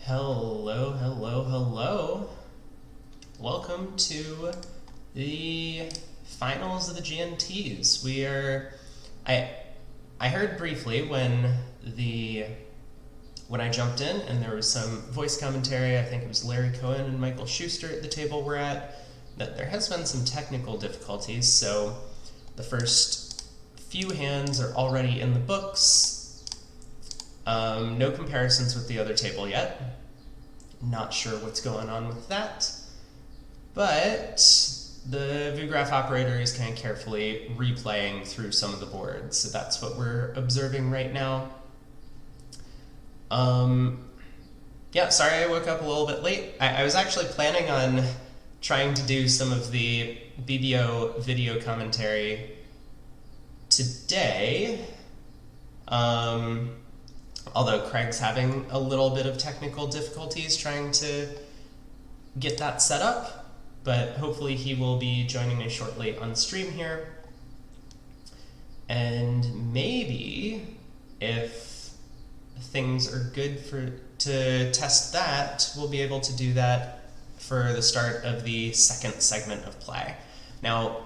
Hello, hello, hello. Welcome to the finals of the GNTs. I heard briefly when I jumped in and there was some voice commentary. I think it was Larry Cohen and Michael Schuster at the table we're at, that there has been some technical difficulties. So the first few hands are already in the books. No comparisons with the other table yet. Not sure what's going on with that. But the VuGraph operator is kind of carefully replaying through some of the boards. So that's what we're observing right now. Yeah, sorry I woke up a little bit late. I was actually planning on trying to do some of the BBO video commentary today. Although Craig's having a little bit of technical difficulties trying to get that set up, but hopefully he will be joining me shortly on stream here. And maybe if things are good to test that, we'll be able to do that for the start of the second segment of play. Now,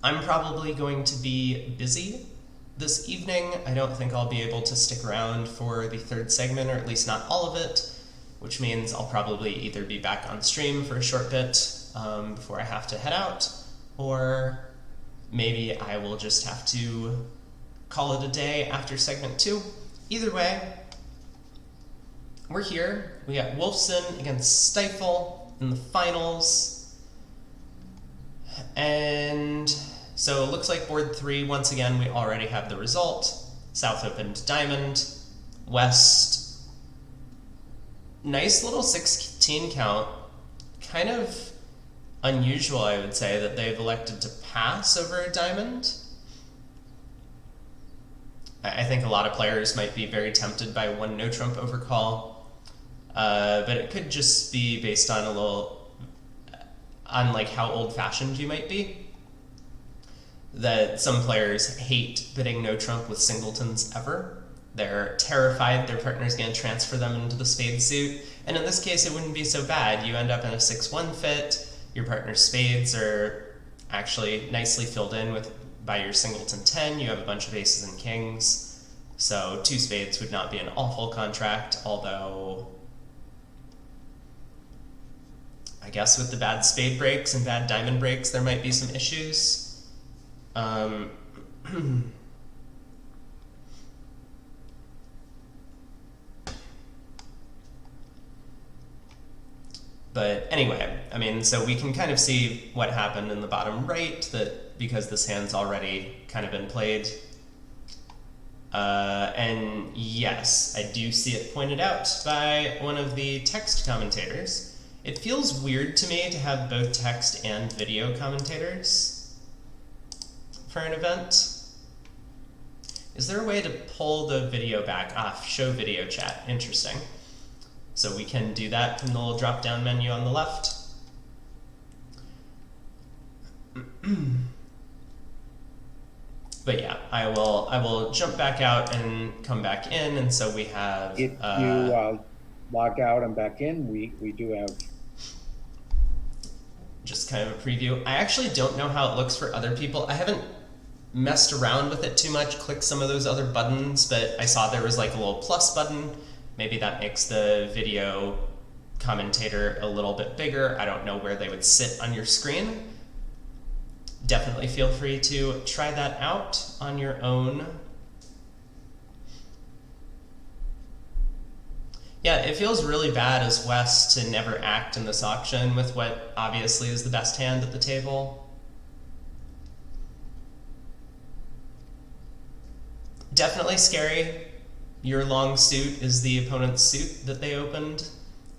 I'm probably going to be busy this evening. I don't think I'll be able to stick around for the third segment, or at least not all of it, which means I'll probably either be back on stream for a short bit before I have to head out, or maybe I will just have to call it a day after segment 2. Either way, we're here. We got Wolfson against Stiefel in the finals, and so it looks like board 3, once again, we already have the result. South opened diamond, West, nice little 16 count. Kind of unusual, I would say, that they've elected to pass over a diamond. I think a lot of players might be very tempted by one no trump overcall, but it could just be based on like how old-fashioned you might be. That some players hate bidding no trump with singletons ever. They're terrified their partner's going to transfer them into the spade suit, and in this case it wouldn't be so bad. You end up in a 6-1 fit, your partner's spades are actually nicely filled in by your singleton 10, you have a bunch of aces and kings, so 2 spades would not be an awful contract, although I guess with the bad spade breaks and bad diamond breaks there might be some issues. But anyway, I mean, so we can kind of see what happened in the bottom right, that because this hand's already kind of been played. And yes, I do see it pointed out by one of the text commentators. It feels weird to me to have both text and video commentators for an event. Is there a way to pull the video back? Show video chat. Interesting. So we can do that from the little drop-down menu on the left. But yeah, I will jump back out and come back in, and so we have. If you log out and back in, we do have. Just kind of a preview. I actually don't know how it looks for other people. I haven't messed around with it too much, clicked some of those other buttons, but I saw there was like a little plus button. Maybe that makes the video commentator a little bit bigger. I don't know where they would sit on your screen. Definitely feel free to try that out on your own. Yeah, it feels really bad as West to never act in this auction with what obviously is the best hand at the table. Definitely scary. Your long suit is the opponent's suit that they opened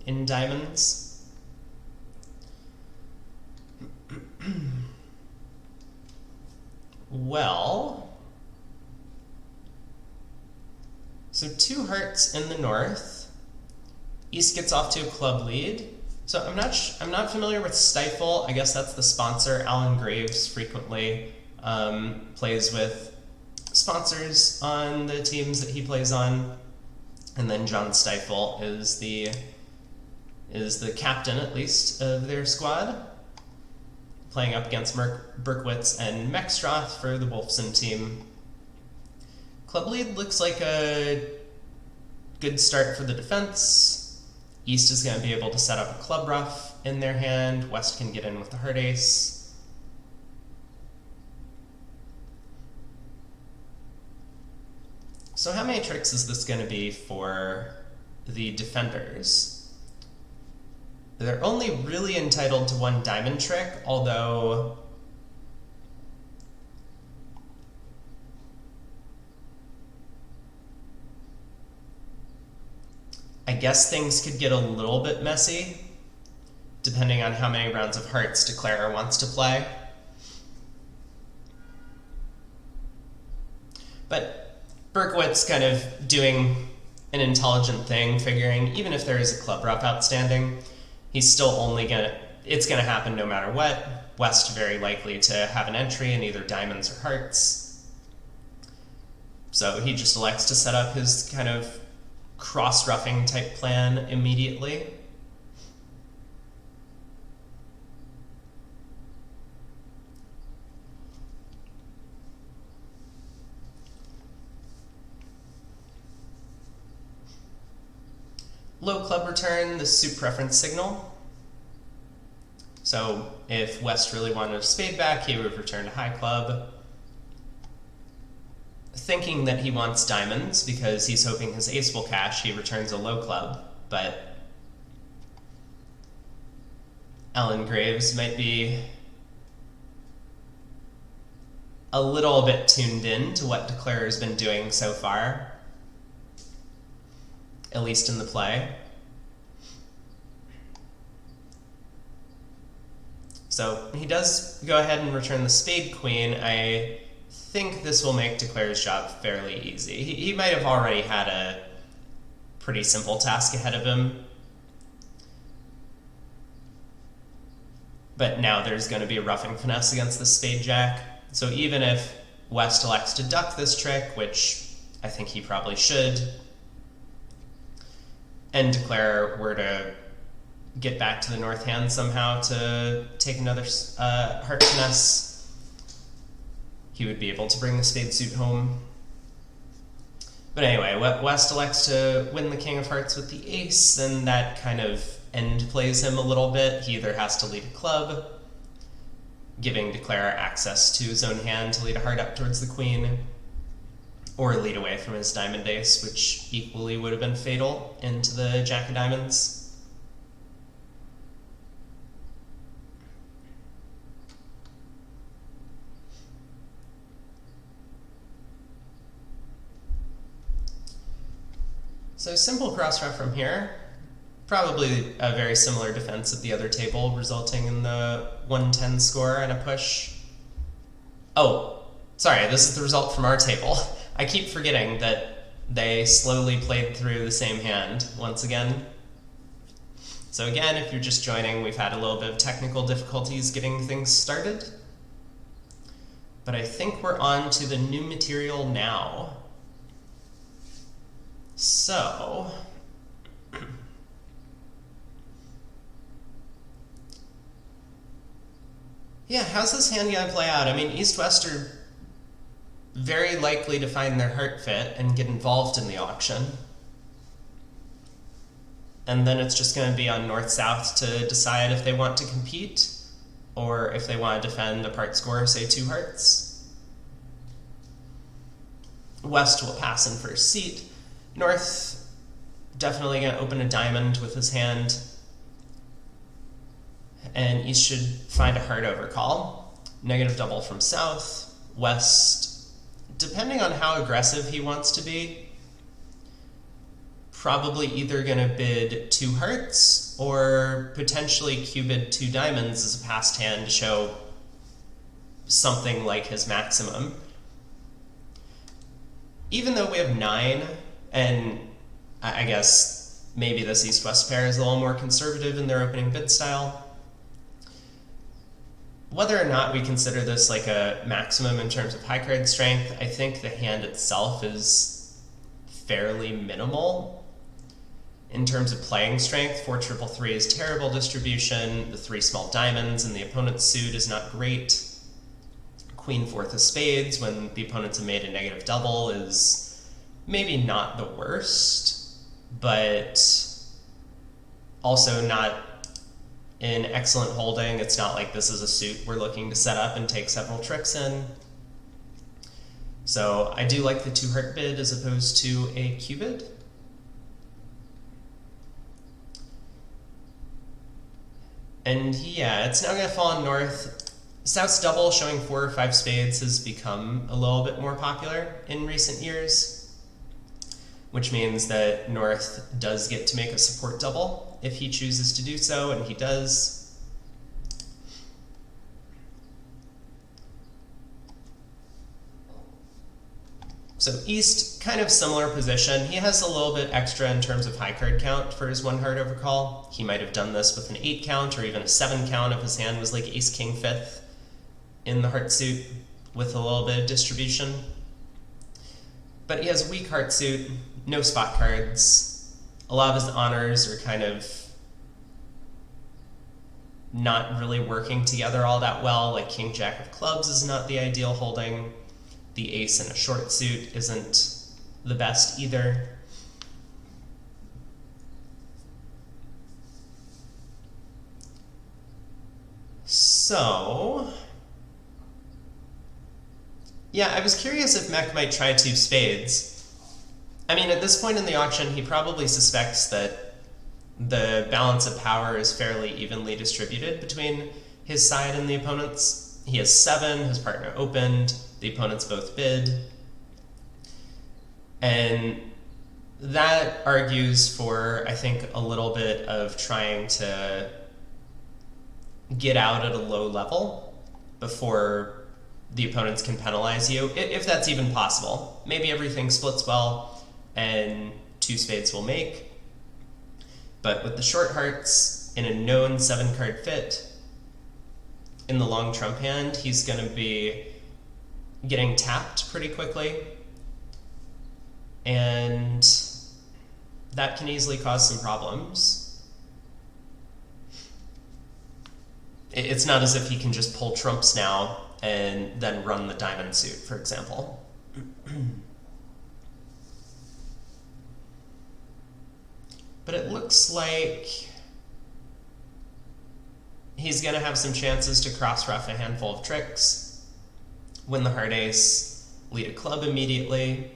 in diamonds. Well, so 2 hearts in the north. East gets off to a club lead. So I'm not familiar with Stiefel. I guess that's the sponsor. Alan Graves frequently plays with sponsors on the teams that he plays on. And then John Stiefel is the captain, at least, of their squad, playing up against Berkowitz and Meckstroth for the Wolfson team. Club lead looks like a good start for the defense. East is going to be able to set up a club ruff in their hand. West can get in with the heart ace. So how many tricks is this going to be for the defenders? They're only really entitled to one diamond trick, although I guess things could get a little bit messy depending on how many rounds of hearts Declarer wants to play. But Berkowitz kind of doing an intelligent thing, figuring even if there is a club ruff outstanding, he's still only it's gonna happen no matter what. West very likely to have an entry in either diamonds or hearts. So he just elects to set up his kind of cross-ruffing type plan immediately. Low club return, the suit preference signal. So if West really wanted a spade back, he would return to high club, thinking that he wants diamonds because he's hoping his ace will cash. He returns a low club, but Alan Graves might be a little bit tuned in to what Declarer's been doing so far, at least in the play. So he does go ahead and return the spade queen. I think this will make Declarer's job fairly easy. He might have already had a pretty simple task ahead of him, but now there's going to be a roughing finesse against the spade jack. So even if West elects to duck this trick, which I think he probably should, and Declarer were to get back to the north hand somehow to take another heart finesse, he would be able to bring the spade suit home. But anyway, West elects to win the king of hearts with the ace, and that kind of end plays him a little bit. He either has to lead a club, giving Declarer access to his own hand to lead a heart up towards the queen, or lead away from his diamond ace, which equally would have been fatal into the jack of diamonds. So simple cross-ruff from here, probably a very similar defense at the other table, resulting in the 110 score and a push. Oh, sorry, this is the result from our table. I keep forgetting that they slowly played through the same hand once again. So again, if you're just joining, we've had a little bit of technical difficulties getting things started. But I think we're on to the new material now. So, yeah, how's this hand gonna play out? I mean, East-West are very likely to find their heart fit and get involved in the auction. And then it's just gonna be on North-South to decide if they want to compete or if they want to defend a part score, say 2 hearts. West will pass in first seat. North definitely going to open a diamond with his hand, and East should find a heart overcall. Negative double from South. West, depending on how aggressive he wants to be, probably either going to bid 2 hearts or potentially Q-bid 2 diamonds as a passed hand to show something like his maximum. Even though we have 9, and I guess maybe this East-West pair is a little more conservative in their opening bid style, whether or not we consider this like a maximum in terms of high card strength, I think the hand itself is fairly minimal. In terms of playing strength, 4-3-3 is terrible distribution. The 3 small diamonds in the opponent's suit is not great. Queen 4th of spades when the opponents have made a negative double is maybe not the worst, but also not in excellent holding. It's not like this is a suit we're looking to set up and take several tricks in. So I do like the 2-heart bid as opposed to a Q bid. And yeah, it's now going to fall on North. South's double showing 4 or 5 spades has become a little bit more popular in recent years, which means that North does get to make a support double if he chooses to do so, and he does. So East, kind of similar position. He has a little bit extra in terms of high card count for his 1-heart overcall. He might have done this with an 8 count or even a 7 count if his hand was like Ace King 5th in the heart suit with a little bit of distribution. But he has a weak heart suit, no spot cards. A lot of his honors are kind of not really working together all that well. Like King Jack of clubs is not the ideal holding. The ace in a short suit isn't the best either. So, yeah, I was curious if Mech might try 2 spades. I mean, at this point in the auction, he probably suspects that the balance of power is fairly evenly distributed between his side and the opponent's. He has 7, his partner opened, the opponents both bid. And that argues for, I think, a little bit of trying to get out at a low level before the opponents can penalize you, if that's even possible. Maybe everything splits well and 2 spades will make. But with the short hearts in a known 7-card fit, in the long trump hand, he's going to be getting tapped pretty quickly, and that can easily cause some problems. It's not as if he can just pull trumps now and then run the diamond suit, for example. But it looks like he's going to have some chances to cross-ruff a handful of tricks, win the heart ace, lead a club immediately.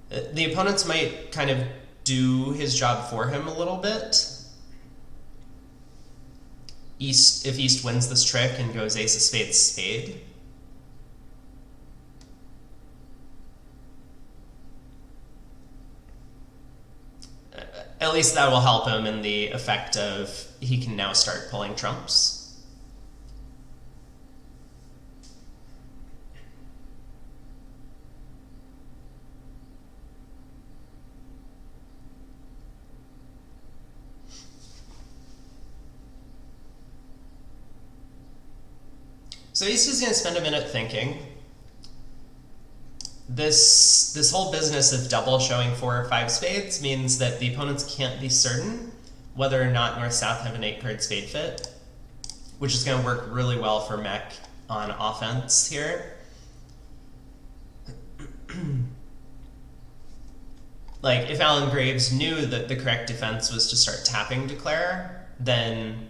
The opponents might kind of do his job for him a little bit. If East wins this trick and goes ace of spades, spade, at least that will help him in the effect of he can now start pulling trumps. So East is going to spend a minute thinking. This whole business of double showing 4 or 5 spades means that the opponents can't be certain whether or not North-South have an 8-card spade fit, which is going to work really well for Mech on offense here. Like, if Alan Graves knew that the correct defense was to start tapping Declare, then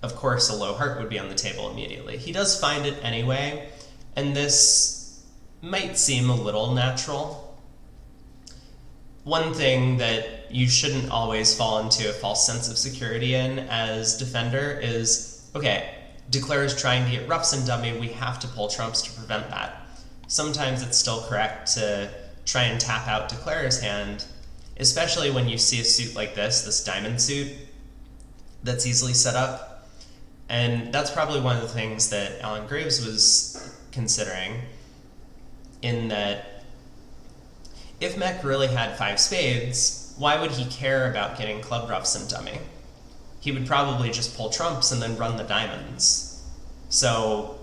of course a low heart would be on the table immediately. He does find it anyway, and this might seem a little natural. One thing that you shouldn't always fall into a false sense of security in as defender is, okay, Declare is trying to get roughs and dummy, we have to pull trumps to prevent that. Sometimes it's still correct to try and tap out Declare's hand, especially when you see a suit like this diamond suit that's easily set up. And that's probably one of the things that Alan Graves was considering, in that if Mech really had 5 spades, why would he care about getting club roughs and dummy? He would probably just pull trumps and then run the diamonds. So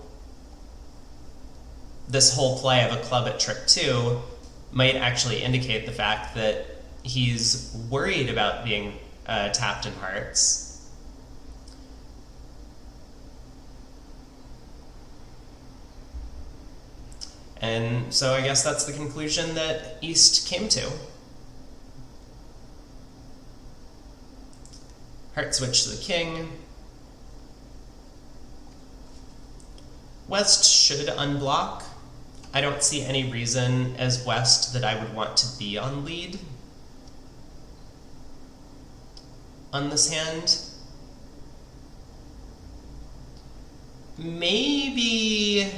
this whole play of a club at trick 2 might actually indicate the fact that he's worried about being tapped in hearts. And so I guess that's the conclusion that East came to. Heart switch to the king. West should unblock. I don't see any reason as West that I would want to be on lead on this hand. Maybe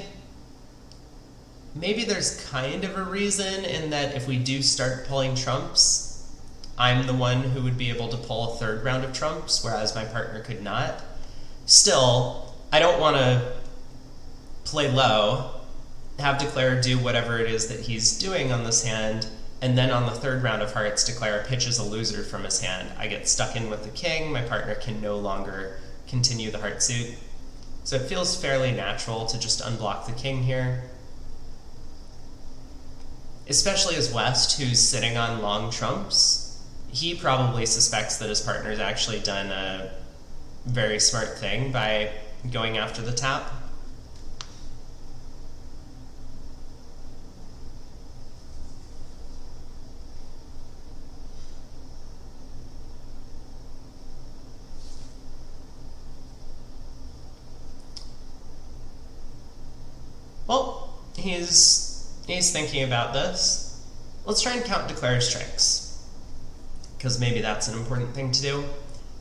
there's kind of a reason in that if we do start pulling trumps, I'm the one who would be able to pull a third round of trumps, whereas my partner could not. Still, I don't want to play low, have Declare do whatever it is that he's doing on this hand, and then on the third round of hearts, Declare pitches a loser from his hand. I get stuck in with the king, my partner can no longer continue the heart suit. So it feels fairly natural to just unblock the king here. Especially as West, who's sitting on long trumps, he probably suspects that his partner's actually done a very smart thing by going after the tap. Well, he's thinking about this. Let's try and count Declare's tricks, because maybe that's an important thing to do.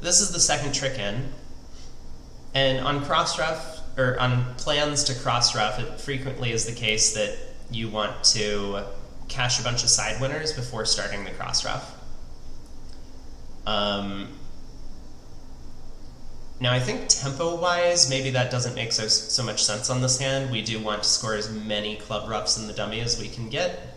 This is the second trick in, and on cross-ref, or on plans to cross-ref, it frequently is the case that you want to cache a bunch of side winners before starting the cross-ref. Now I think tempo-wise, maybe that doesn't make so much sense on this hand. We do want to score as many club ruffs in the dummy as we can get.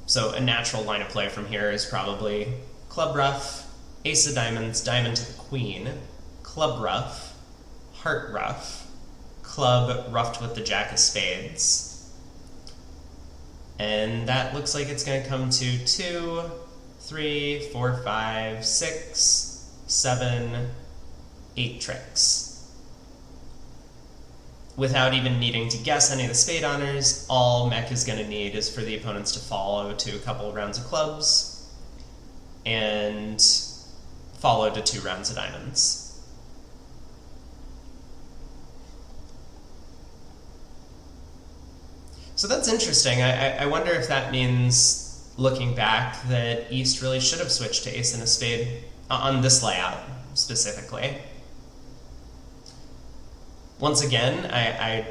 So a natural line of play from here is probably club ruff, ace of diamonds, diamond to the queen, club ruff, heart ruff, club ruffed with the jack of spades. And that looks like it's going to come to 2, 3, 4, 5, 6, 7, 8 tricks. Without even needing to guess any of the spade honors, all Mech is going to need is for the opponents to follow to a couple rounds of clubs and follow to 2 rounds of diamonds. So that's interesting. I wonder if that means, looking back, that East really should have switched to ace and a spade on this layout specifically. Once again, I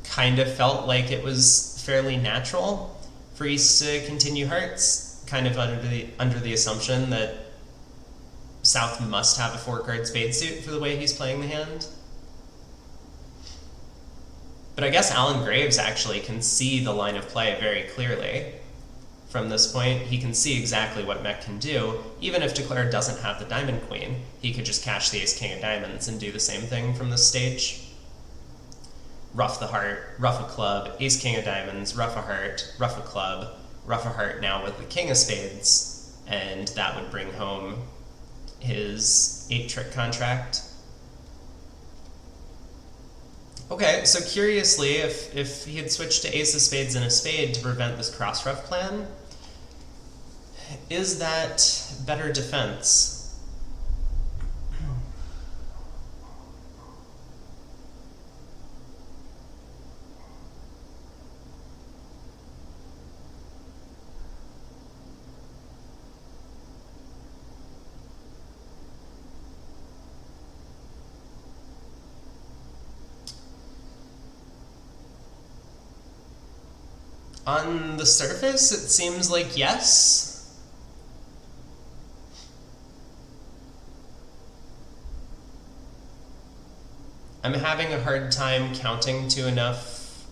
kind of felt like it was fairly natural for East to continue hearts, kind of under the assumption that South must have a 4-card spade suit for the way he's playing the hand. But I guess Alan Graves actually can see the line of play very clearly. From this point, he can see exactly what Mech can do. Even if Declare doesn't have the diamond queen, he could just cash the ace king of diamonds and do the same thing from this stage. Ruff the heart, ruff a club, ace king of diamonds, ruff a heart, ruff a club, ruff a heart now with the king of spades, and that would bring home his 8-trick contract. Okay, so curiously, if he had switched to ace of spades and a spade to prevent this cross-ref plan, is that better defense? On the surface, it seems like yes. I'm having a hard time counting to enough.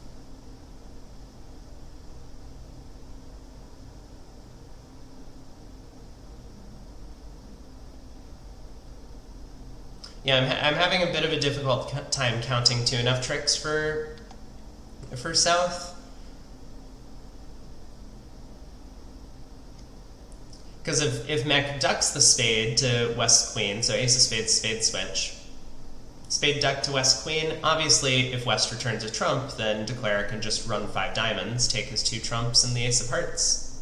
Yeah, I'm having a bit of a difficult time counting to enough tricks for South. Because if Mech ducks the spade to West Queen, so ace of spades, spade switch, spade duck to West Queen, obviously if West returns a trump, then Declare can just run 5 diamonds, take his 2 trumps and the ace of hearts.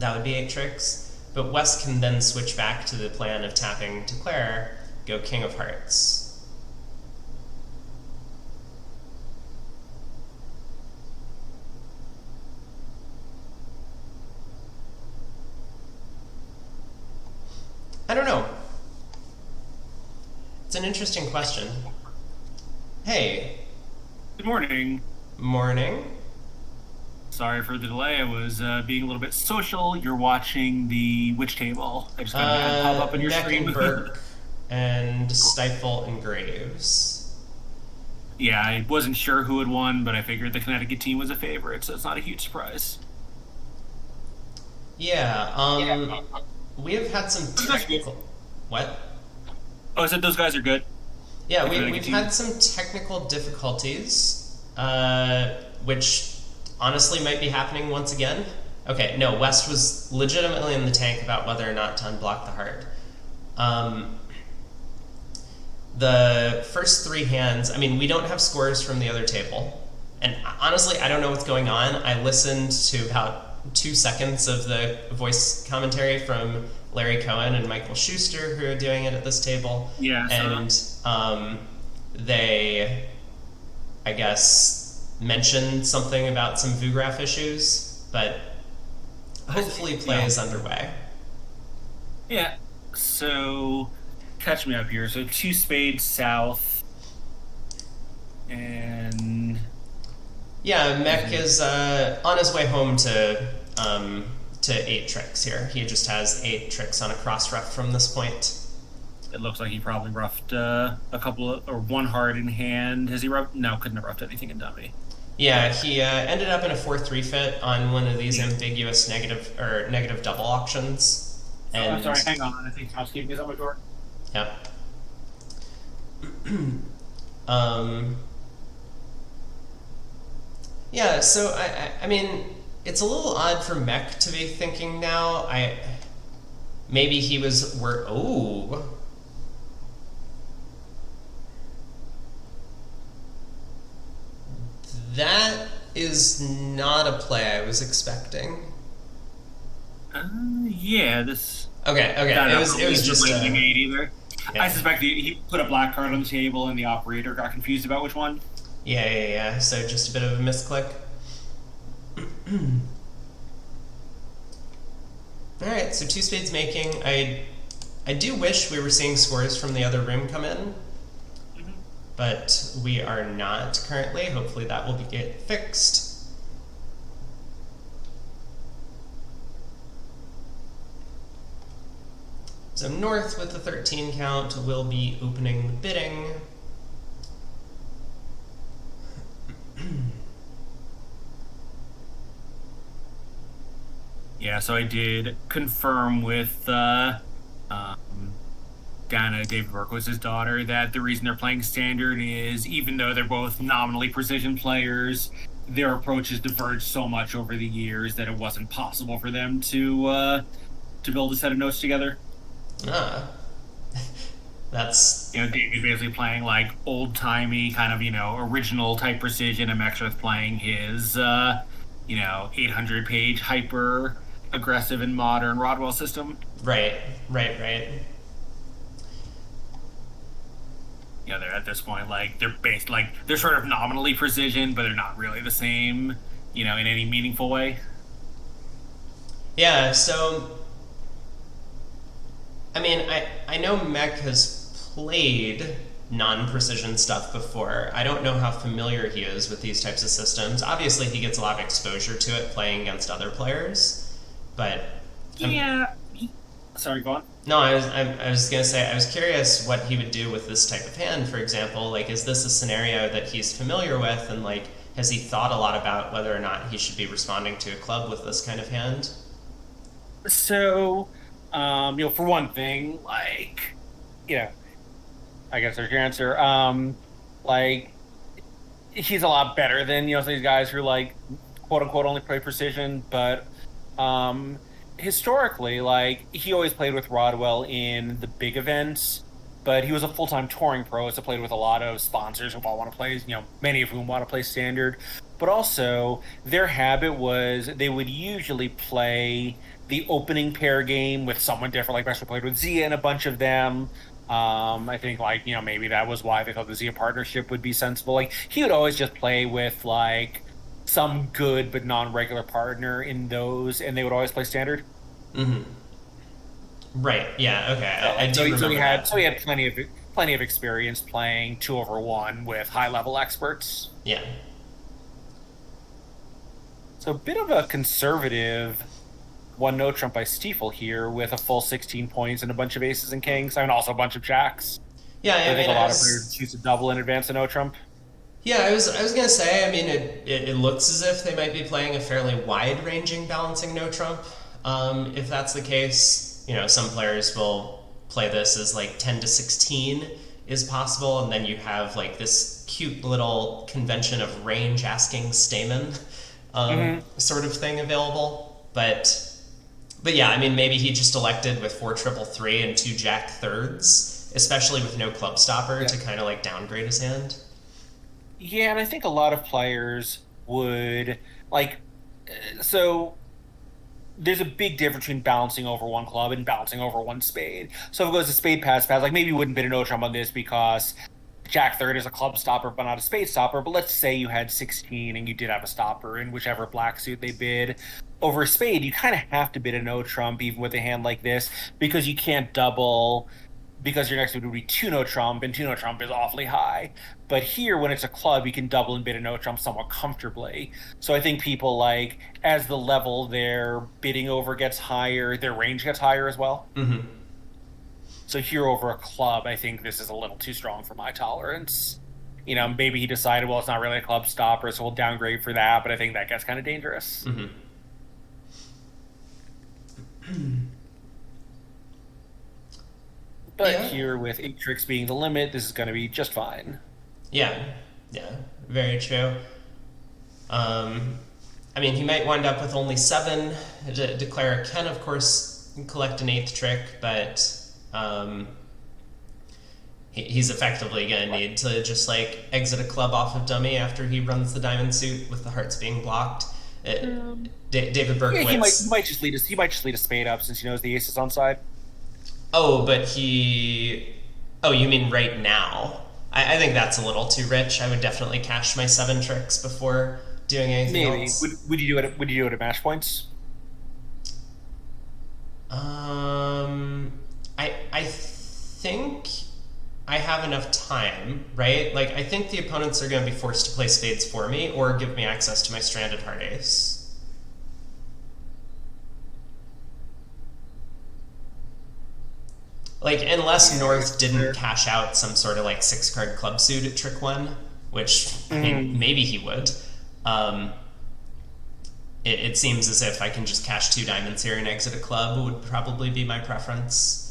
That would be 8 tricks. But West can then switch back to the plan of tapping Declare, go king of hearts. I don't know. It's an interesting question. Hey. Good morning. Morning. Sorry for the delay. I was being a little bit social. You're watching the which table? I just got to pop up on your Mech screen. and Burke and Stiefel and Graves. Yeah, I wasn't sure who had won, but I figured the Connecticut team was a favorite, so it's not a huge surprise. Yeah, we have had some technical... What? Oh, I said those guys are good. Yeah, we've had some technical difficulties, which honestly might be happening once again. Okay, no, West was legitimately in the tank about whether or not to unblock the heart. The first 3 hands, I mean, we don't have scores from the other table. And honestly, I don't know what's going on. I listened to about 2 seconds of the voice commentary from Larry Cohen and Michael Schuster, who are doing it at this table. Yeah. And they, I guess, mentioned something about some VuGraph issues, but hopefully play is underway. Yeah. So, catch me up here. So 2 spades south, and yeah, Mech is on his way home to 8 tricks here. He just has 8 tricks on a cross ref from this point. it looks like he probably roughed a couple or 1 heart in hand. Has he roughed? No, couldn't have roughed anything in dummy. Yeah, he ended up in a 4-3 fit on one of these ambiguous negative double auctions. And I'm sorry, hang on. I think housekeeping is on my door. yeah. Yeah, so I mean, it's a little odd for Mech to be thinking now. Maybe he was that is not a play I was expecting. Yeah, this. Okay. It was just either. Yeah. I suspect he put a black card on the table and the operator got confused about which one. Yeah. So just a bit of a misclick. All right, so 2 spades making. I do wish we were seeing scores from the other room come in, but we are not currently. Hopefully that will get fixed. So North with the 13 count will be opening the bidding. Yeah, so I did confirm with David Berkowitz's daughter that the reason they're playing standard is even though they're both nominally precision players, their approaches diverged so much over the years that it wasn't possible for them to build a set of notes together. That's... David basically playing like old-timey kind of, original type precision, and Meckstroth playing his, 800-page hyper aggressive and modern Rodwell system. Right. They're at this point, they're sort of nominally precision, but they're not really the same, in any meaningful way. Yeah, so... I mean, I know Mech has played non-precision stuff before. I don't know how familiar he is with these types of systems. Obviously, he gets a lot of exposure to it playing against other players, but... Sorry, go on. No, I was going to say, I was curious what he would do with this type of hand, for example. Like, is this a scenario that he's familiar with, and, like, has he thought a lot about whether or not he should be responding to a club with this kind of hand? So... for one thing, I guess there's your answer. He's a lot better than, some of these guys who quote unquote only play precision, but historically, like he always played with Rodwell in the big events, but he was a full-time touring pro, so played with a lot of sponsors who all want to play, many of whom want to play standard. But also, their habit was they would usually play the opening pair game with someone different. Like Meckstroth played with Zia and a bunch of them. I think like, maybe that was why they thought the Zia partnership would be sensible. Like he would always just play with like some good but non-regular partner in those, and they would always play standard. Mm-hmm. Right. Yeah. Okay. I do remember that. So he had plenty of experience playing 2-over-1 with high level experts. Yeah. So a bit of a conservative one no trump by Stiefel here with a full 16 points and a bunch of aces and kings, and also a bunch of jacks. Yeah. I think a lot of players choose to double in advance of no trump. Yeah, I was gonna say. I mean, it looks as if they might be playing a fairly wide-ranging balancing no trump. If that's the case, some players will play this as like 10 to 16 is possible, and then you have like this cute little convention of range asking Stamen sort of thing available. But yeah, I mean, maybe he just elected with 4 triple 3 and 2 jack thirds, especially with no club stopper, to kind of like downgrade his hand. Yeah, and I think a lot of players would like. So there's a big difference between balancing over one club and balancing over one spade. So if it goes to spade pass, like maybe you wouldn't bid a no trump on this because jack third is a club stopper but not a spade stopper. But let's say you had 16 and you did have a stopper in whichever black suit they bid. Over a spade, you kind of have to bid a no trump even with a hand like this because you can't double, because your next suit would be 2 no trump, and 2 no trump is awfully high. But here, when it's a club, you can double and bid a no trump somewhat comfortably. So I think people like, as the level they're bidding over gets higher, their range gets higher as well. Mm-hmm. So here over a club, I think this is a little too strong for my tolerance. Maybe he decided, well, it's not really a club stopper, so we'll downgrade for that, but I think that gets kind of dangerous. Mm-hmm. But here, with 8 tricks being the limit, this is going to be just fine. Yeah, very true. I mean, he might wind up with only 7. Declare can, of course, collect an 8th trick, but he's effectively going to need to just like exit a club off of dummy after he runs the diamond suit with the hearts being blocked. David Berkowitz. Yeah, he might just lead a spade up since he knows the ace is on side. Oh, but oh, you mean right now? I think that's a little too rich. I would definitely cash my 7 tricks before doing anything else. Would you do it at match points? I think I have enough time, right? Like, I think the opponents are going to be forced to play spades for me or give me access to my stranded heart ace. Like, unless North didn't cash out some sort of like 6-card club suit at trick 1, which I mean, maybe he would. It seems as if I can just cash 2 diamonds here and exit a club would probably be my preference.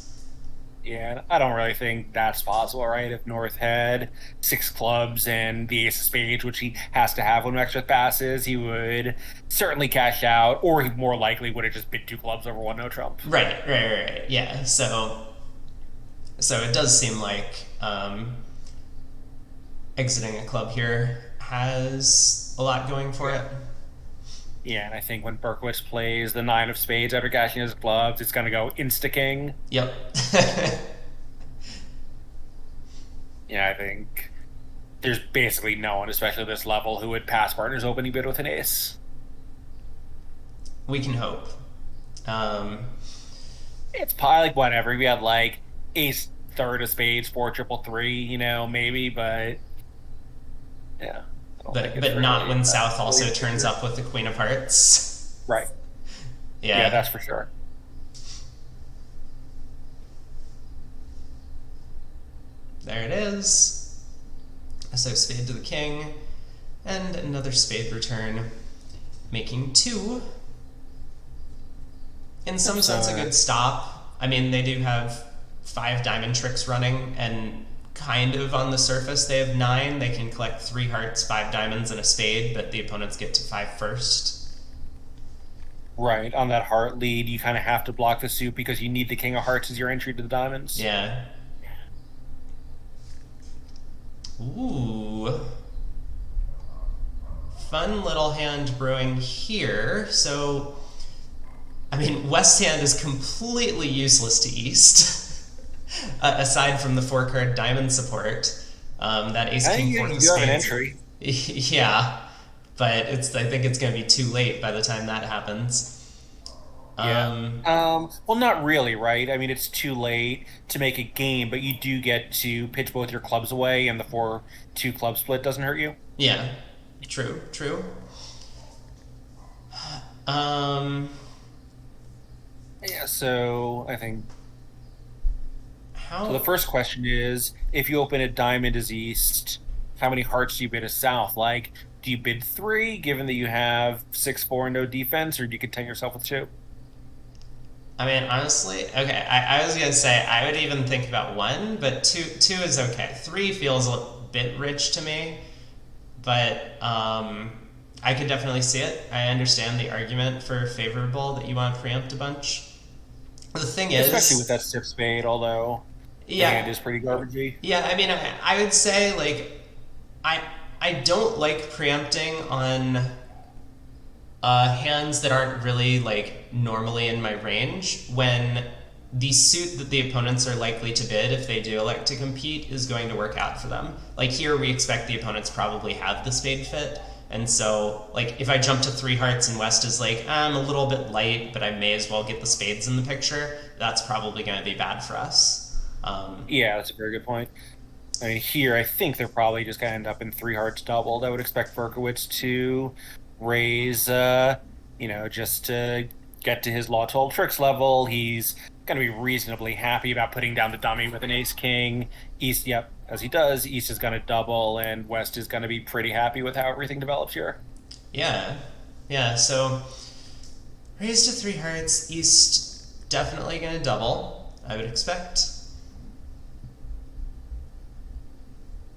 Yeah, I don't really think that's possible, right? If North had 6 clubs and the ace of spades, which he has to have when Meckstroth passes, he would certainly cash out, or he more likely would have just bid 2 clubs over 1 no trump. Right. Yeah, so it does seem like exiting a club here has a lot going for it. Yeah, and I think when Berkowitz plays the 9 of spades after cashing his clubs, it's going to go insta-king. Yep. Yeah, I think there's basically no one, especially at this level, who would pass partner's opening bid with an ace. We can hope. It's probably like whatever. We had like ace third of spades, 4 triple 3, maybe, but yeah. But not when South also turns up with the Queen of Hearts. Right. Yeah, that's for sure. There it is. So spade to the king, and another spade return, making 2. In some sense, a good stop. I mean, they do have 5 diamond tricks running, and kind of on the surface they have 9. They can collect 3 hearts, 5 diamonds, and a spade, but the opponents get to 5 first. Right. On that heart lead, you kind of have to block the suit because you need the king of hearts as your entry to the diamonds. Yeah. Ooh. Fun little hand brewing here. So, I mean, West hand is completely useless to East, aside from the 4-card diamond support. That Ace I King think fourth you of do have an spades. entry. Yeah, but I think it's going to be too late by the time that happens. Yeah. Um, Well, not really, right? I mean, it's too late to make a game, but you do get to pitch both your clubs away, and the 4-2 club split doesn't hurt you. yeah, true, true. Um, Yeah, so I think so. The how? first question is, if you open a diamond as east, how many hearts do you bid as south? Like, do you bid three, given that you have 6-4 and no defense, or do you content yourself with two? I mean, honestly, okay. I was gonna say I would even think about one, but two is okay. Three feels a bit rich to me, but I could definitely see it. I understand the argument for favorable that you want to preempt a bunch. The thing Especially with is, that stiff spade, although the hand yeah, is pretty garbagey. yeah. I mean, I would say like I I don't like preempting on hands that aren't really like normally in my range when the suit that the opponents are likely to bid if they do elect to compete is going to work out for them. Like here, we expect the opponents probably have the spade fit. And so, like, if I jump to 3 hearts and West is like, I'm a little bit light, but I may as well get the spades in the picture, that's probably going to be bad for us. Yeah, that's a very good point. I mean, here I think they're probably just going to end up in 3 hearts doubled. I would expect Berkowitz to raise, just to get to his Law 12 tricks level. He's going to be reasonably happy about putting down the dummy with an ace king. East, yep, as he does, East is going to double, and West is going to be pretty happy with how everything develops here. yeah. Yeah, so raise to 3 hearts, East definitely going to double, I would expect.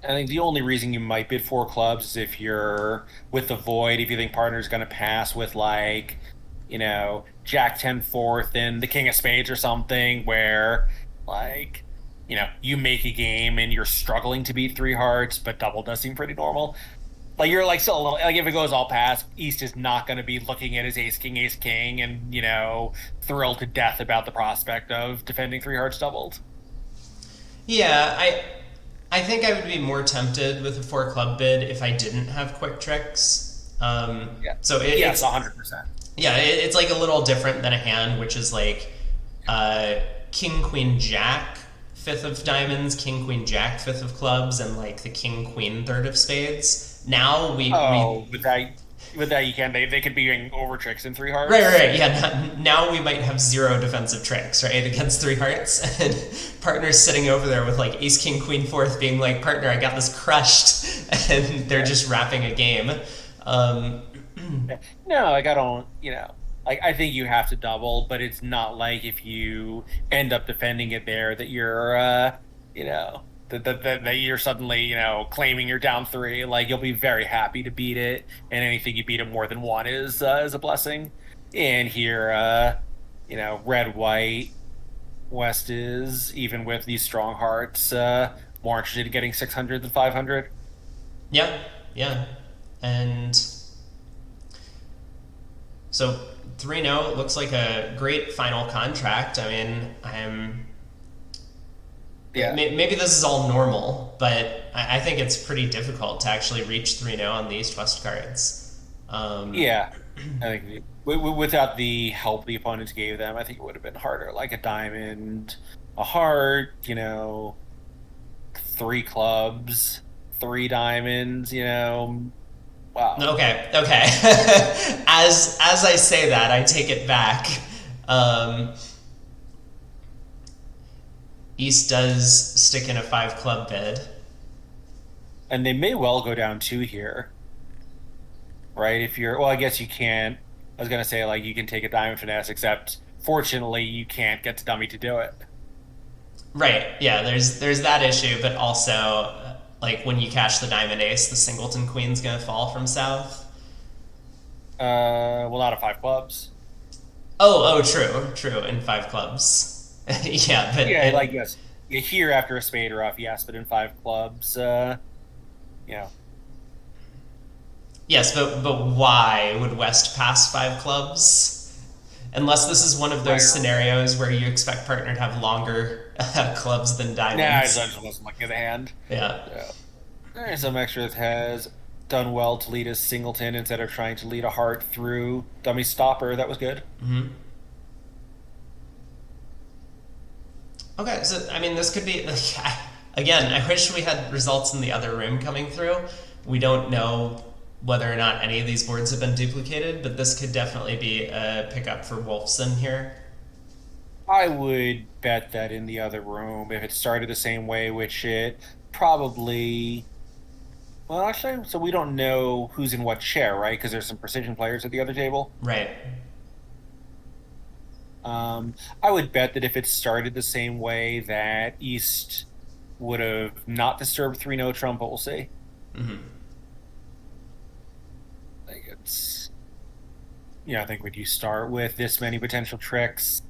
I think the only reason you might bid 4 clubs is if you're with the void, if you think partner's going to pass with like, Jack 10 fourth and the King of Spades or something, where like, you make a game and you're struggling to beat 3 hearts, but double does seem pretty normal. Like you're like still a little like if it goes all past, East is not going to be looking at his ace king, and thrilled to death about the prospect of defending 3 hearts doubled. Yeah, I think I would be more tempted with a 4 club bid if I didn't have quick tricks. Yeah. So Yes, it's 100%. yeah, it's like a little different than a hand, which is like uh, King Queen Jack fifth of diamonds, King Queen Jack fifth of clubs, and like the King Queen third of spades. Now we Oh, with that you can they could be doing over tricks in 3 hearts. right, yeah. Now we might have 0 defensive tricks, right, against 3 hearts, and partners sitting over there with like Ace King Queen fourth, being like, "Partner, I got this crushed," and they're Yeah. just wrapping a game. Um, Yeah. No, like I don't, like I think you have to double, but it's not like if you end up defending it there that you're you know that you're suddenly, claiming you're down three. Like you'll be very happy to beat it, and anything you beat it more than one is a blessing. And here red white West is, even with these strong hearts, more interested in getting 600 than 500. yeah, yeah, and so 3-0 looks like a great final contract. I mean, Yeah. maybe this is all normal, but I think it's pretty difficult to actually reach 3-0 on the East-West cards. Yeah, I think without the help the opponents gave them, I think it would have been harder. Like a diamond, a heart, 3 clubs, 3 diamonds. Wow. Okay. As I say that, I take it back. Um, East does stick in a 5 club bid. And they may well go down two here, right? If you're, well, I guess you can't. I was gonna say like you can take a diamond finesse, except fortunately you can't get to dummy to do it. Right. Yeah. There's that issue, but also like when you cash the diamond ace, the singleton queen's gonna fall from south. Well, not a 5 clubs. True. In five clubs. Yeah, but Yeah, like yes, you hear after a spade or off, yes, but in five clubs, you know, yes, but why would West pass five clubs? Unless this is one of those right. scenarios where you expect partner to have longer clubs than Nah, I diamonds. just wasn't looking at the hand. Yeah. So, all right, so Meckstroth has done well to lead a singleton instead of trying to lead a heart through dummy stopper. That was good. Hmm. Okay, so I mean, this could be like, again. I wish we had results in the other room coming through. We don't know whether or not any of these boards have been duplicated, but this could definitely be a pickup for Wolfson here. I would bet that in the other room, if it started the same way, which it probably. Well, actually, so we don't know who's in what chair, right? Because there's some precision players at the other table. Right. I would bet that if it started the same way, that East would have not disturbed 3-no trump, but we'll see. Hmm. Like it's, I think when you start with this many potential tricks,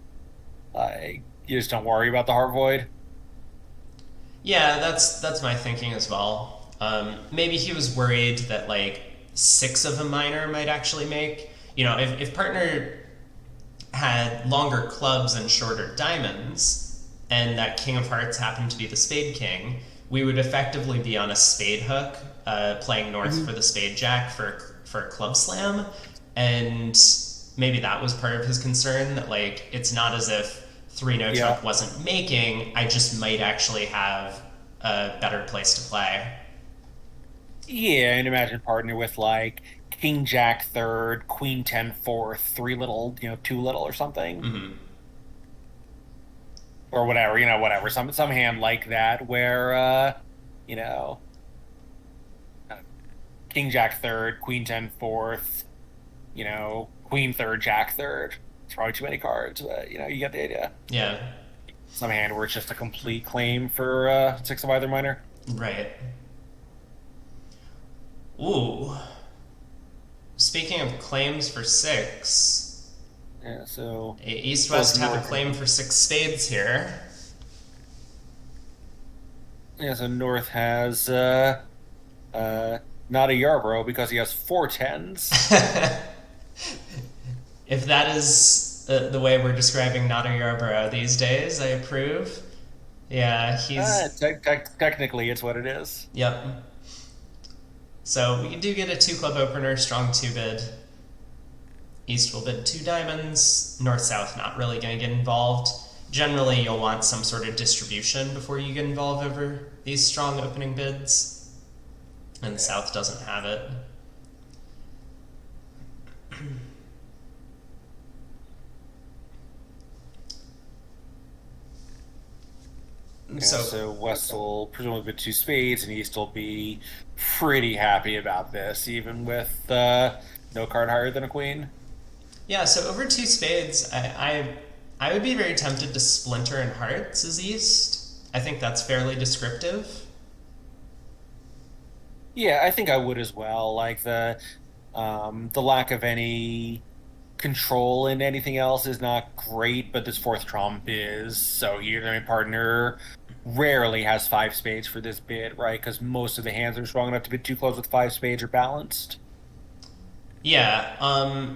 you just don't worry about the heart void. Yeah, that's my thinking as well. Maybe he was worried that like six of a minor might actually make. If partner had longer clubs and shorter diamonds, and that king of hearts happened to be the spade king, we would effectively be on a spade hook, playing north for the spade jack for a club slam, and maybe that was part of his concern, that like it's not as if 3-no trump wasn't making. I just might actually have a better place to play. Yeah, and imagine partner with like king jack third, queen 10 fourth, three little, two little or something. Hmm. Or whatever, whatever. Some hand like that where you know, king jack third, queen 10 fourth, queen third, jack third. It's probably too many cards, but you get the idea. Yeah. Some hand where it's just a complete claim for six of either minor. Right. Ooh. Speaking of claims for six, Yeah, so East West have a claim for six spades here. yeah, so North has not a Yarborough because he has four tens. If that is the way we're describing Nada Yarborough these days, I approve. Yeah, he's. Technically, it's what it is. Yep. So we do get a two club opener, strong two bid. East will bid two diamonds. North South not really going to get involved. Generally, you'll want some sort of distribution before you get involved over these strong opening bids. And South doesn't have it. Yeah, so West will presumably bid two spades, and East will be pretty happy about this, even with no card higher than a queen. Yeah, so over two spades, I would be very tempted to splinter in hearts as East. I think that's fairly descriptive. Yeah, I think I would as well. Like the lack of any control in anything else is not great, but this fourth trump is. So here, my partner rarely has five spades for this bid, right? Because most of the hands are strong enough to bid too close with five spades are balanced. Yeah.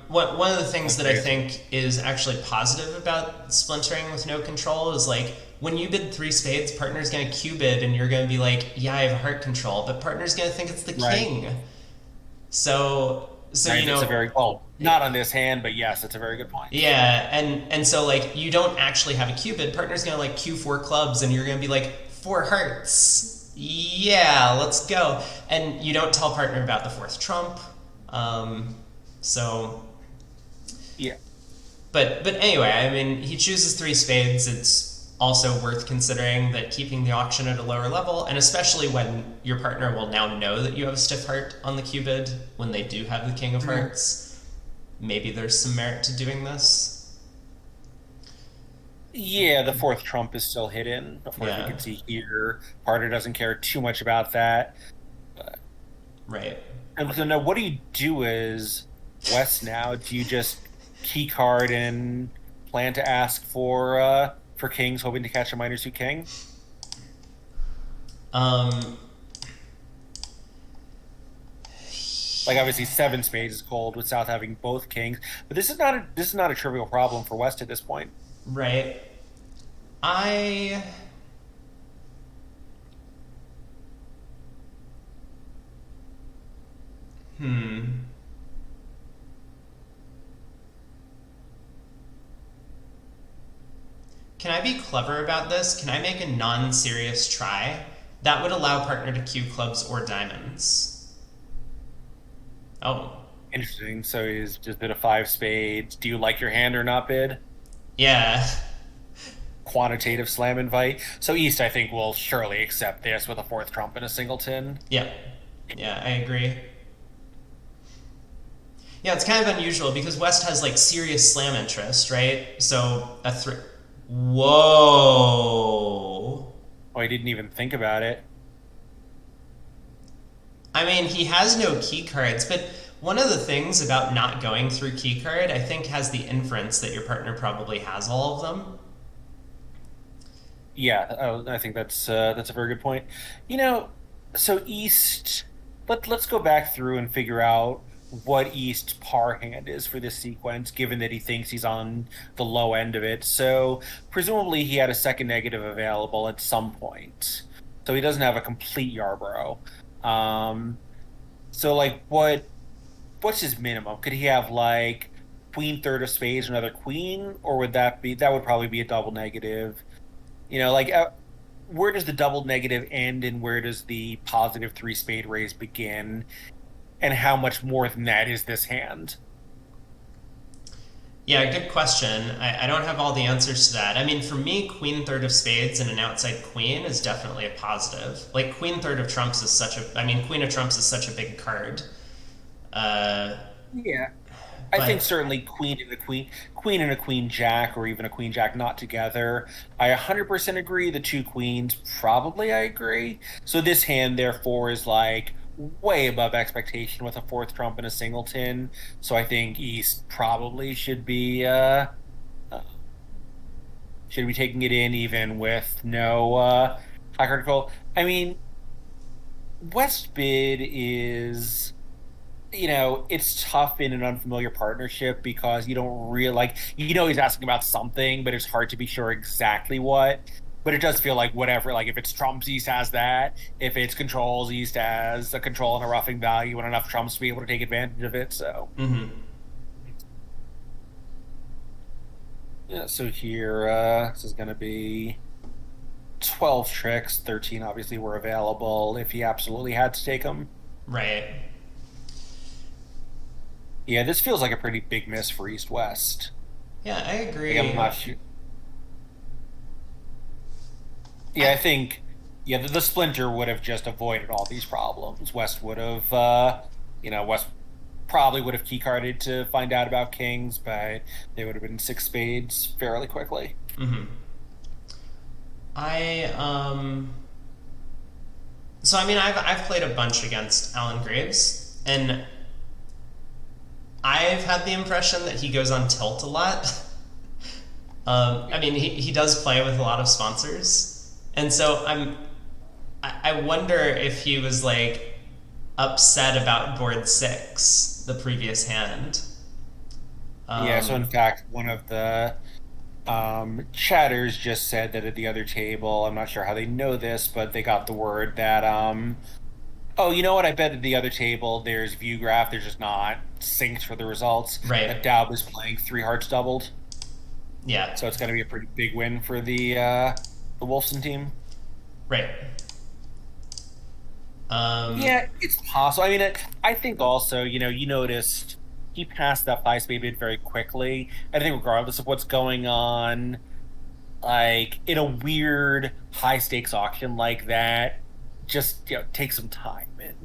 One of the things that I think is actually positive about splintering with no control is like when you bid three spades, partner's going to Q bid, and you're going to be like, yeah, I have heart control, but partner's going to think it's the king. So right, it's a very not on this hand, but yes, it's a very good point. Yeah, and so like you don't actually have a Q bid. Partner's going to like Q four clubs, and you're going to be like four hearts. Yeah, let's go. And you don't tell partner about the fourth trump. So yeah, but anyway, I mean, he chooses three spades. It's also worth considering that keeping the auction at a lower level, and especially when your partner will now know that you have a stiff heart on the Q bid when they do have the king of hearts, maybe there's some merit to doing this. Yeah, the fourth trump is still hidden. Of course, you can see here, partner doesn't care too much about that. Right. And so now, what do you do as West now? Do you just key card and plan to ask for kings, hoping to catch a minor suit king. Um, Like obviously seven spades is cold without having both kings, but this is not a trivial problem for West at this point. right. I hmm. Can I be clever about this? Can I make a non-serious try? That would allow partner to cue clubs or diamonds. Oh, Interesting. So he's just bid a five spades. Do you like your hand or not bid? yeah. Quantitative slam invite. So East, I think, will surely accept this with a fourth trump and a singleton. Yeah. Yeah, I agree. Yeah, it's kind of unusual because West has like serious slam interest, right? So a three. Whoa. Oh, I didn't even think about it. I mean, he has no key cards, but one of the things about not going through key card, I think, has the inference that your partner probably has all of them. Yeah, I think that's a very good point. You know, so East, let's go back through and figure out what East's par hand is for this sequence, given that he thinks he's on the low end of it. So presumably he had a second negative available at some point. So he doesn't have a complete Yarborough. Um, so like what's his minimum? Could he have like queen third of spades, another queen, or that would probably be a double negative? Like where does the double negative end and where does the positive three spade raise begin? And how much more than that is this hand? Yeah, good question. I don't have all the answers to that. I mean, for me, queen third of spades and an outside queen is definitely a positive. Like, queen third of trumps is queen of trumps is such a big card. Yeah. I But think certainly queen and a queen jack, or even a queen jack not together. I 100% agree. The two queens, probably I agree. So this hand, therefore, is like way above expectation with a fourth trump and a singleton. So I think East probably uh, should be taking it in even with no high card control. I mean, West bid is it's tough in an unfamiliar partnership because you don't really he's asking about something, but it's hard to be sure exactly what. But it does feel like whatever, like if it's trumps, East has that. If it's controls, East has a control and a roughing value and enough trumps to be able to take advantage of it. So, mhm. yeah, so here, this is going to be 12 tricks. 13 obviously were available if he absolutely had to take them. Right. Yeah, this feels like a pretty big miss for East West. Yeah, I agree. I'm not sure. Yeah, I think the splinter would have just avoided all these problems. West would have West probably would have keycarded to find out about kings, but they would have been six spades fairly quickly. Mm-hmm. So I mean, I've played a bunch against Alan Graves, and I've had the impression that he goes on tilt a lot. I mean, he does play with a lot of sponsors, and so I wonder if he was like upset about board 6, the previous hand. Yeah, so in fact, one of the chatters just said that at the other table, I'm not sure how they know this, but they got the word that oh, you know what? I bet at the other table there's view graph. They're just not synced for the results. Right. That Daub is playing 3 hearts doubled. Yeah. So it's going to be a pretty big win for the Wolfson team. Right. Yeah, it's possible. I mean, I think also, you noticed he passed that 5 spade bid very quickly. I think regardless of what's going on, like in a weird high stakes auction like that, just take some time and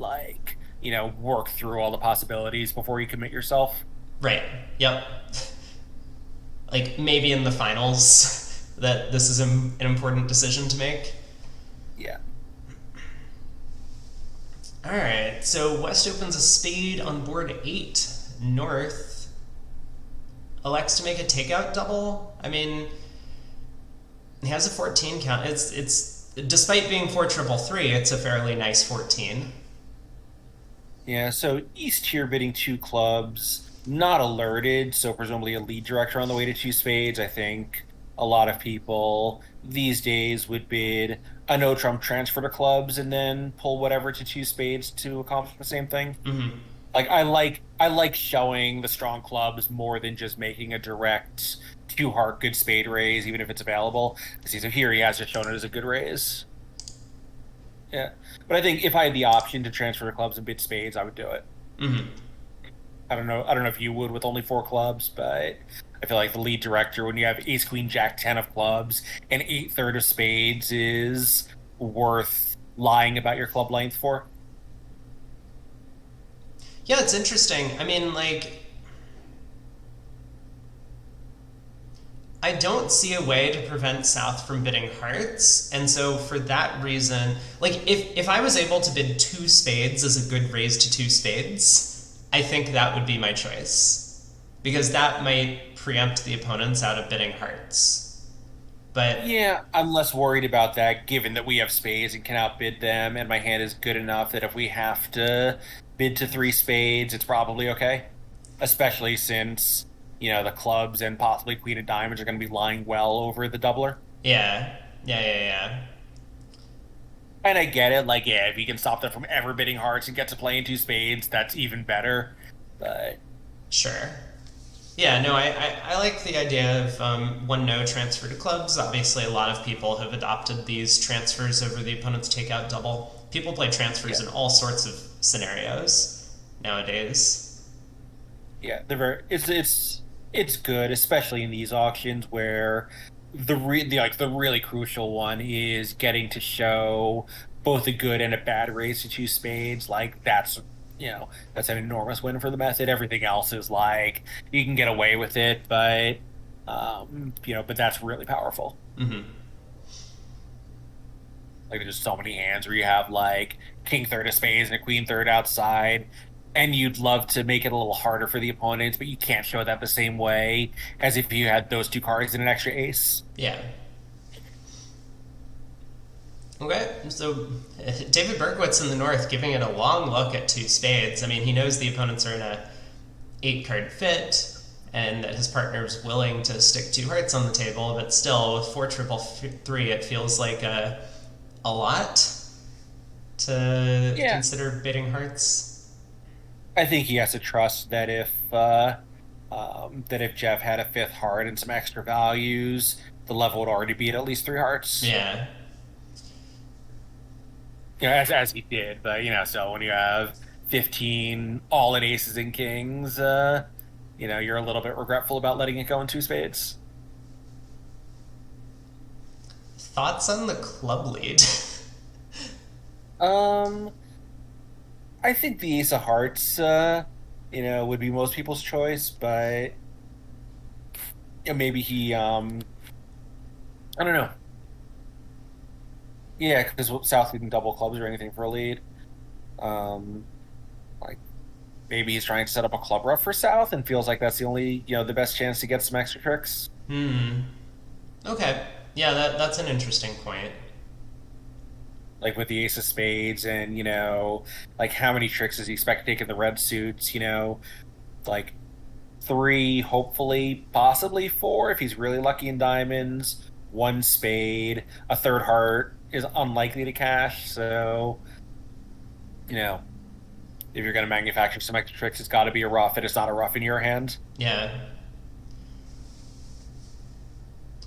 work through all the possibilities before you commit yourself. Right. Yep. Like maybe in the finals that this is an important decision to make. Yeah. All right. So West opens a spade on board 8 north. elects to make a takeout double. I mean, he has a 14 count. It's despite being 4-3-3, it's a fairly nice 14. Yeah, so East here bidding two clubs, not alerted, so presumably a lead director on the way to two spades. I think a lot of people these days would bid a no trump transfer to clubs and then pull whatever to two spades to accomplish the same thing. Mm-hmm. Like I like showing the strong clubs more than just making a direct two heart good spade raise, even if it's available. See, so here he has just shown it as a good raise. Yeah, but I think if I had the option to transfer to clubs and bid spades, I would do it. Mm-hmm. I don't know. I don't know if you would with only four clubs, but I feel like the lead director, when you have ace, queen, jack, 10 of clubs, and 8/3 of spades, is worth lying about your club length for. Yeah, it's interesting. I mean, like, I don't see a way to prevent South from bidding hearts, and so for that reason, like, if I was able to bid two spades as a good raise to two spades, I think that would be my choice, because that might preempt the opponents out of bidding hearts. But Yeah, I'm less worried about that, given that we have spades and can outbid them, and my hand is good enough that if we have to bid to three spades, it's probably okay. Especially since, the clubs and possibly queen of diamonds are going to be lying well over the doubler. yeah. And I get it, like, yeah, if you can stop them from ever bidding hearts and get to play in two spades, that's even better. But Sure. Yeah, no, I like the idea of one no transfer to clubs. Obviously, a lot of people have adopted these transfers over the opponent's takeout double. People play transfers in all sorts of scenarios nowadays. yeah, it's good, especially in these auctions where the really crucial one is getting to show both a good and a bad raise to two spades. Like that's an enormous win for the method. Everything else is like you can get away with it, but that's really powerful. Mm-hmm. Like there's so many hands where you have like king third of spades and a queen third outside, and you'd love to make it a little harder for the opponents, but you can't show that the same way as if you had those two cards and an extra ace. Yeah. Okay, so David Berkowitz in the North giving it a long look at two spades. I mean, he knows the opponents are in a 8-card fit and that his partner is willing to stick two hearts on the table, but still, with 4-3-3, it feels like a lot to consider bidding hearts. I think he has to trust that if Jeff had a fifth heart and some extra values, the level would already be at least three hearts. Yeah. As he did, but so when you have 15 all in aces and kings, you're a little bit regretful about letting it go in two spades. Thoughts on the club lead? I think the ace of hearts, would be most people's choice, but maybe he, I don't know. Yeah, because South leading double clubs or anything for a lead. Like maybe he's trying to set up a club rough for South and feels like that's the only, the best chance to get some extra tricks. Okay. Yeah, that's an interesting point. Like with the ace of spades and, like how many tricks does he expect to take in the red suits, like 3, hopefully, possibly 4 if he's really lucky in diamonds, 1 spade, a third heart is unlikely to cash, so if you're going to manufacture some extra tricks, it's got to be a rough, and it's not a rough in your hand. Yeah.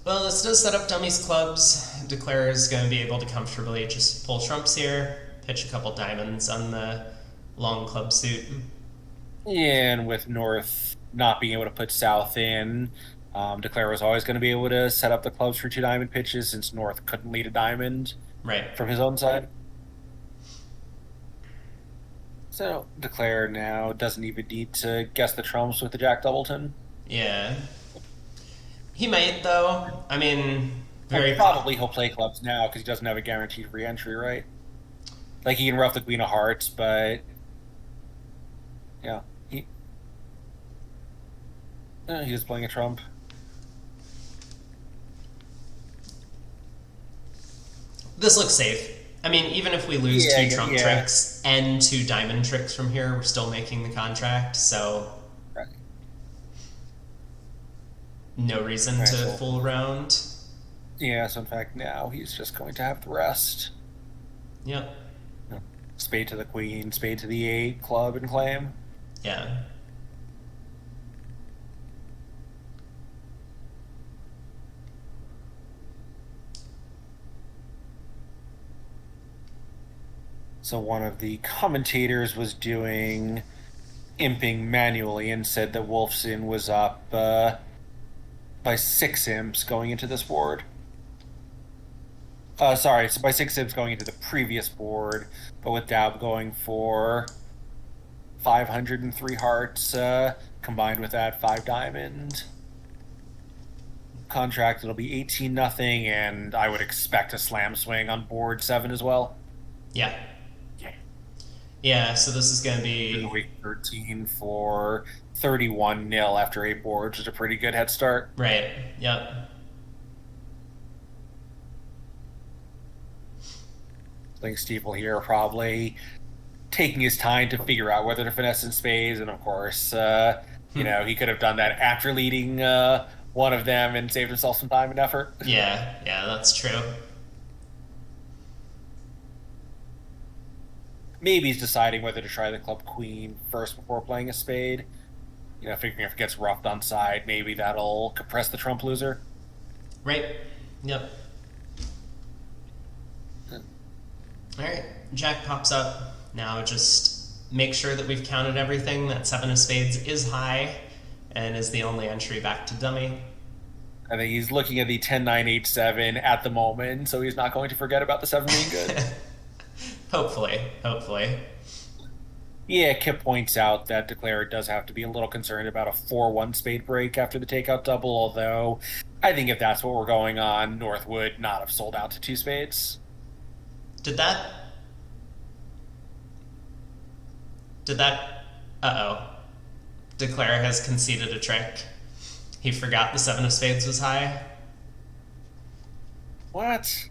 Well, this does set up dummies clubs. Declare is going to be able to comfortably just pull trumps here, pitch a couple diamonds on the long club suit. Yeah, and with North not being able to put South in, Declare was always going to be able to set up the clubs for 2 diamond pitches since North couldn't lead a diamond from his own side. So Declare now doesn't even need to guess the trumps with the Jack Doubleton. Yeah. He might, though. I mean, probably he'll play clubs now because he doesn't have a guaranteed re-entry, right? Like he can rough the Queen of Hearts, but He was playing a trump. This looks safe. I mean, even if we lose Yeah, two trump yeah. tricks and two diamond tricks from here, we're still making the contract, so Right. no reason Right, to so- fool around. Yeah, so in fact now he's just going to have the rest. Yep. Spade to the queen, spade to the 8, club and claim. Yeah. So one of the commentators was doing imping manually and said that Wolfson was up by 6 imps going into this board. Sorry, so by 6 imps going into the previous board, but with Dab going for 503 hearts, combined with that 5 diamond contract, it'll be 18-0, and I would expect a slam swing on board 7 as well. Yeah. Yeah, so this is going to be... Week 13 for 31-0 after 8 boards is a pretty good head start. Right, yep. I think Stiefel here probably taking his time to figure out whether to finesse in spades, and of course, you know, he could have done that after leading one of them and saved himself some time and effort. Yeah, that's true. Maybe he's deciding whether to try the club queen first before playing a spade. You know, figuring if it gets roughed on side, maybe that'll compress the trump loser. Right, yep. Alright, Jack pops up. Now just make sure that we've counted everything, that 7 of spades is high and is the only entry back to dummy. I think he's looking at the 10-9-8-7 at the moment, so he's not going to forget about the 7 being good. Hopefully. Yeah, Kip points out that Declare does have to be a little concerned about a 4-1 spade break after the takeout double, although I think if that's what we're going on, North would not have sold out to 2 spades. Did that... Uh-oh. Declare has conceded a trick. He forgot the 7 of spades was high. What?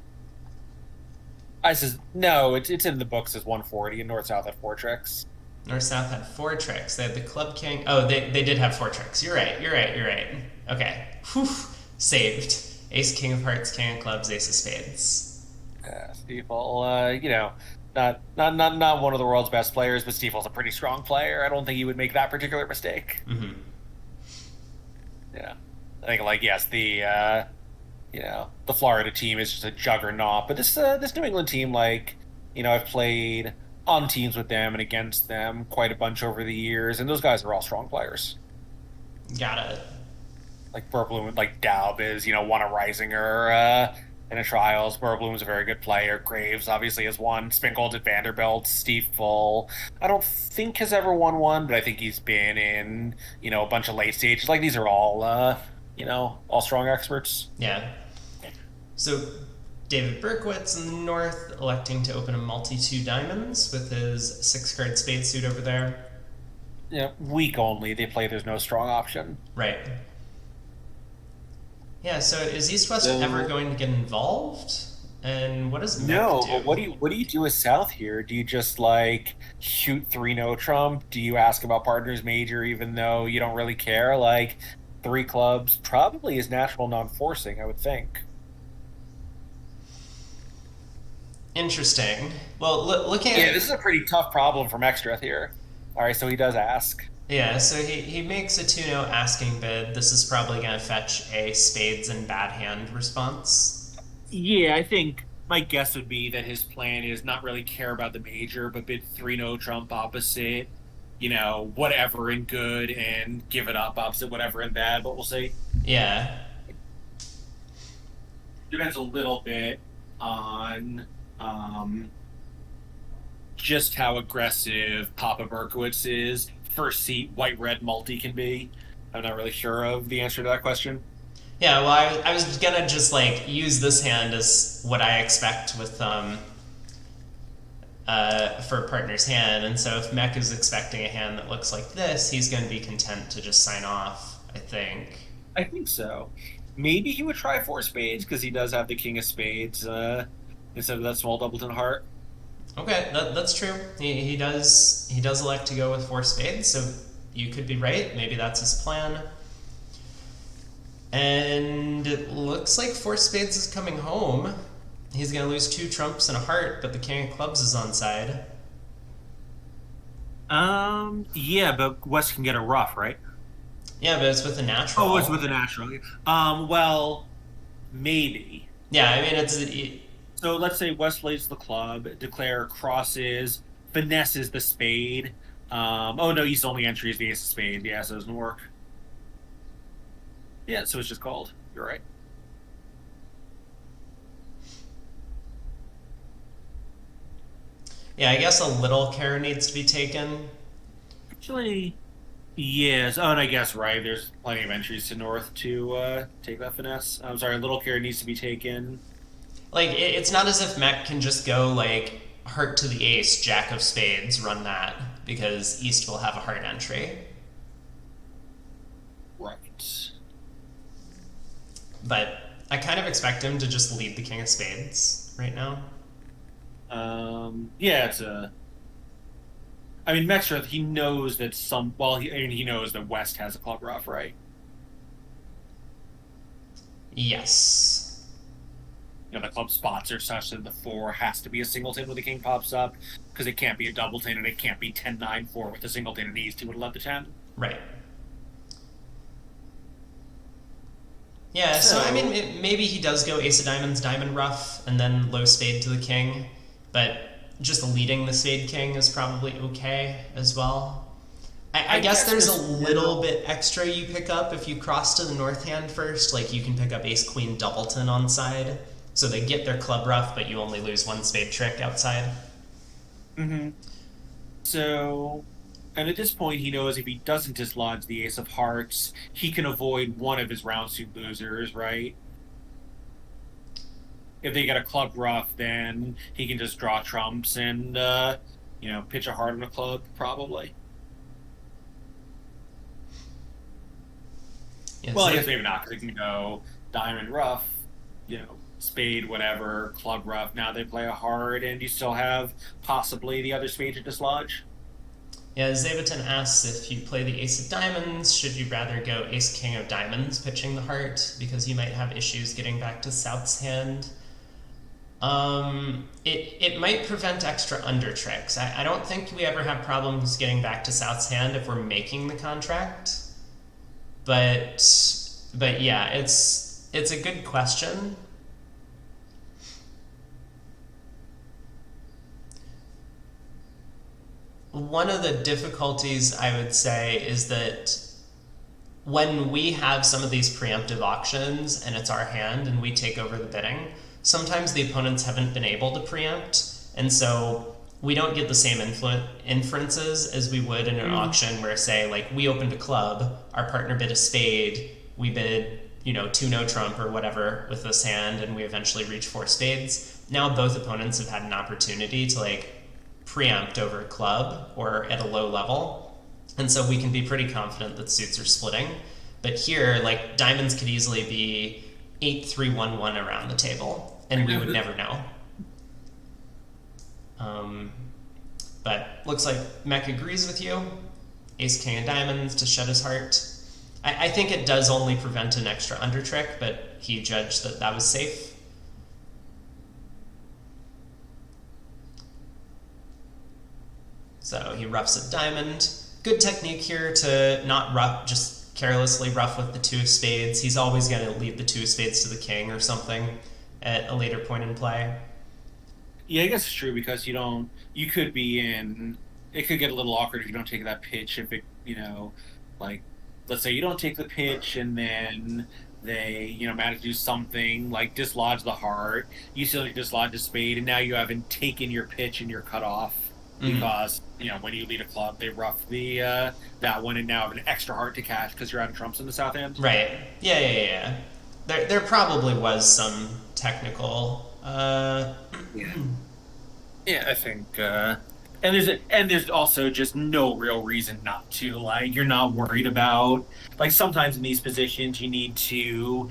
I says, no, it's in the books as 140, and North-South had 4 tricks. North-South had 4 tricks. They had the club king... Oh, they did have 4 tricks. You're right. Okay. Whew. Saved. Ace, king of hearts, king of clubs, ace of spades. Stiefel, you know, not one of the world's best players, but Stiefel's a pretty strong player. I don't think he would make that particular mistake. Mm-hmm. Yeah. I think, like, yes, the Florida team is just a juggernaut, but this New England team, like, you know, I've played on teams with them and against them quite a bunch over the years, and those guys are all strong players. Got it. Like Burbloom, like Daub is, you know, won a Risinger in a trials. Burbloom's a very good player. Graves obviously has won. Spingold at Vanderbilt. Stiefel, I don't think has ever won one, but I think he's been in, you know, a bunch of late stages. Like, these are all, you know, all strong experts. Yeah. So David Berkowitz in the north electing to open a multi-2 diamonds with his 6-card spade suit over there. Yeah, weak only. They play there's no strong option. Right. Yeah, so is East-West ever going to get involved? And what does Meck No, do? but what do you do with South here? Do you just, like, shoot 3 no trump? Do you ask about partners major even though you don't really care? Like, 3 clubs probably is natural non-forcing, I would think. Interesting. Well, looking at... Yeah, this is a pretty tough problem for Meckstroth here. All right, so he does ask. Yeah, so he makes a 2-no asking bid. This is probably going to fetch a spades and bad hand response. Yeah, I think my guess would be that his plan is not really care about the major, but bid 3 no trump opposite, you know, whatever in good, and give it up opposite whatever in bad, but we'll see. Yeah. Depends a little bit on just how aggressive Papa Berkowitz is. First seat, white-red multi can be. I'm not really sure of the answer to that question. Yeah, well, I was gonna just, like, use this hand as what I expect with, for a partner's hand, and so if Meck is expecting a hand that looks like this, he's gonna be content to just sign off. I think. I think so. Maybe he would try four spades because he does have the king of spades instead of that small doubleton heart. Okay, that's true. He does elect to go with four spades, so you could be right. Maybe that's his plan. And it looks like four spades is coming home. He's gonna lose two trumps and a heart, but the king of clubs is on side. Yeah, but West can get a ruff, right? Yeah, but it's with a natural. Oh, it's with a natural. Well, maybe. Yeah, I mean So let's say West lays the club, declare crosses, finesses the spade. Oh no, East only entry is the ace of spade. Yeah, so it doesn't work. Yeah, so it's just called. You're right. yeah. I guess a little care needs to be taken. Actually, yes. Oh, and I guess right. There's plenty of entries to north to take that finesse. I'm sorry. Little care needs to be taken. Like it's not as if Mech can just go like heart to the ace, jack of spades, run that because East will have a heart entry. Right. But I kind of expect him to just lead the king of spades right now. Yeah, it's a. I mean, Meckstroth, he knows that some. Well, he knows that West has a club ruff, right? Yes. You know, the club spots are such that the four has to be a singleton when the king pops up, because it can't be a doubleton and it can't be 10-9-4 with a singleton and East who would love the 10. Right. Yeah, so I mean, maybe he does go ace of diamonds, diamond ruff, and then low spade to the king, but just leading the spade king is probably okay as well. I guess there's a little bit extra you pick up if you cross to the north hand first, like you can pick up ace queen doubleton on side, so they get their club ruff, but you only lose one spade trick outside. Mm-hmm. So, and at this point, he knows if he doesn't dislodge the ace of hearts, he can avoid one of his round suit losers, right? If they get a club ruff, then he can just draw trumps and, pitch a heart on a club, probably. Yeah, Well, so I guess maybe not, because he can go diamond ruff, spade, whatever, club ruff. Now they play a heart, and you still have possibly the other spade to dislodge. yeah, Zaveton asks if you play the ace of diamonds, should you rather go ace king of diamonds pitching the heart, because you might have issues getting back to South's hand. It might prevent extra under tricks. I don't think we ever have problems getting back to South's hand if we're making the contract. But yeah, it's a good question. One of the difficulties I would say is that when we have some of these preemptive auctions and it's our hand and we take over the bidding, sometimes the opponents haven't been able to preempt, and so we don't get the same inferences as we would in an auction where, say, like, we opened a club, our partner bid a spade, we bid, two no trump or whatever with this hand, and we eventually reach four spades. Now both opponents have had an opportunity to, like, preempt over a club or at a low level, and so we can be pretty confident that suits are splitting. But here, like, diamonds could easily be 8-3-1-1 around the table, and we would never know. But looks like Mech agrees with you. Ace king of diamonds to shut his heart. I think it does only prevent an extra under trick, but he judged that was safe. So he roughs a diamond. Good technique here to not rough, just carelessly rough with the two of spades. He's always going to lead the two of spades to the king or something at a later point in play. Yeah, I guess it's true because you could be in, it could get a little awkward if you don't take that pitch. If it, like, let's say you don't take the pitch and then they, manage to do something like dislodge the heart. You still dislodge the spade, and now you haven't taken your pitch and you're cut off because, when you lead a club, they rough the that one and now have an extra heart to cash because you're out of trumps in the south end. Right. Yeah. There probably was some technical. Yeah, I think And there's also just no real reason not to. Like, you're not worried about, like, sometimes in these positions you need to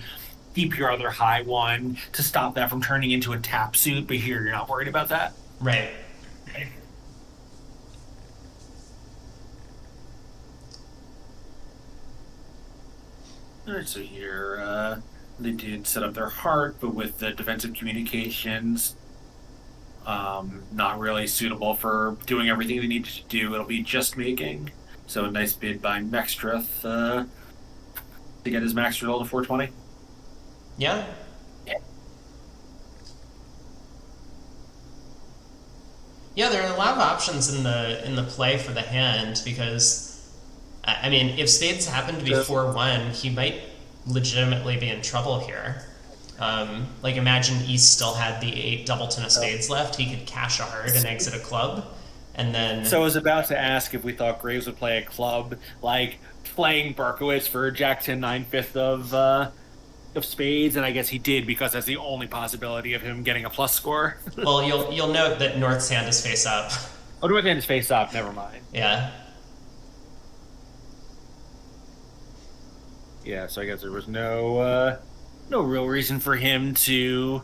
keep your other high one to stop that from turning into a tap suit, but here you're not worried about that. Right. Alright, so here they did set up their heart, but with the defensive communications not really suitable for doing everything they needed to do. It'll be just making. So a nice bid by Meckstroth to get his max roll to 420. Yeah. Yeah, there are a lot of options in the play for the hand because, I mean, if spades happen to be 4-1, he might legitimately be in trouble here. Like, imagine East still had the 8 doubleton of spades left. He could cash a heart and exit a club, and then. So I was about to ask if we thought Graves would play a club, like playing Berkowitz for Jack 10 9/5 of spades, and I guess he did because that's the only possibility of him getting a plus score. Well, you'll note that North's hand is face up. Oh, North hand is face up. Never mind. Yeah. Yeah, so I guess there was no real reason for him to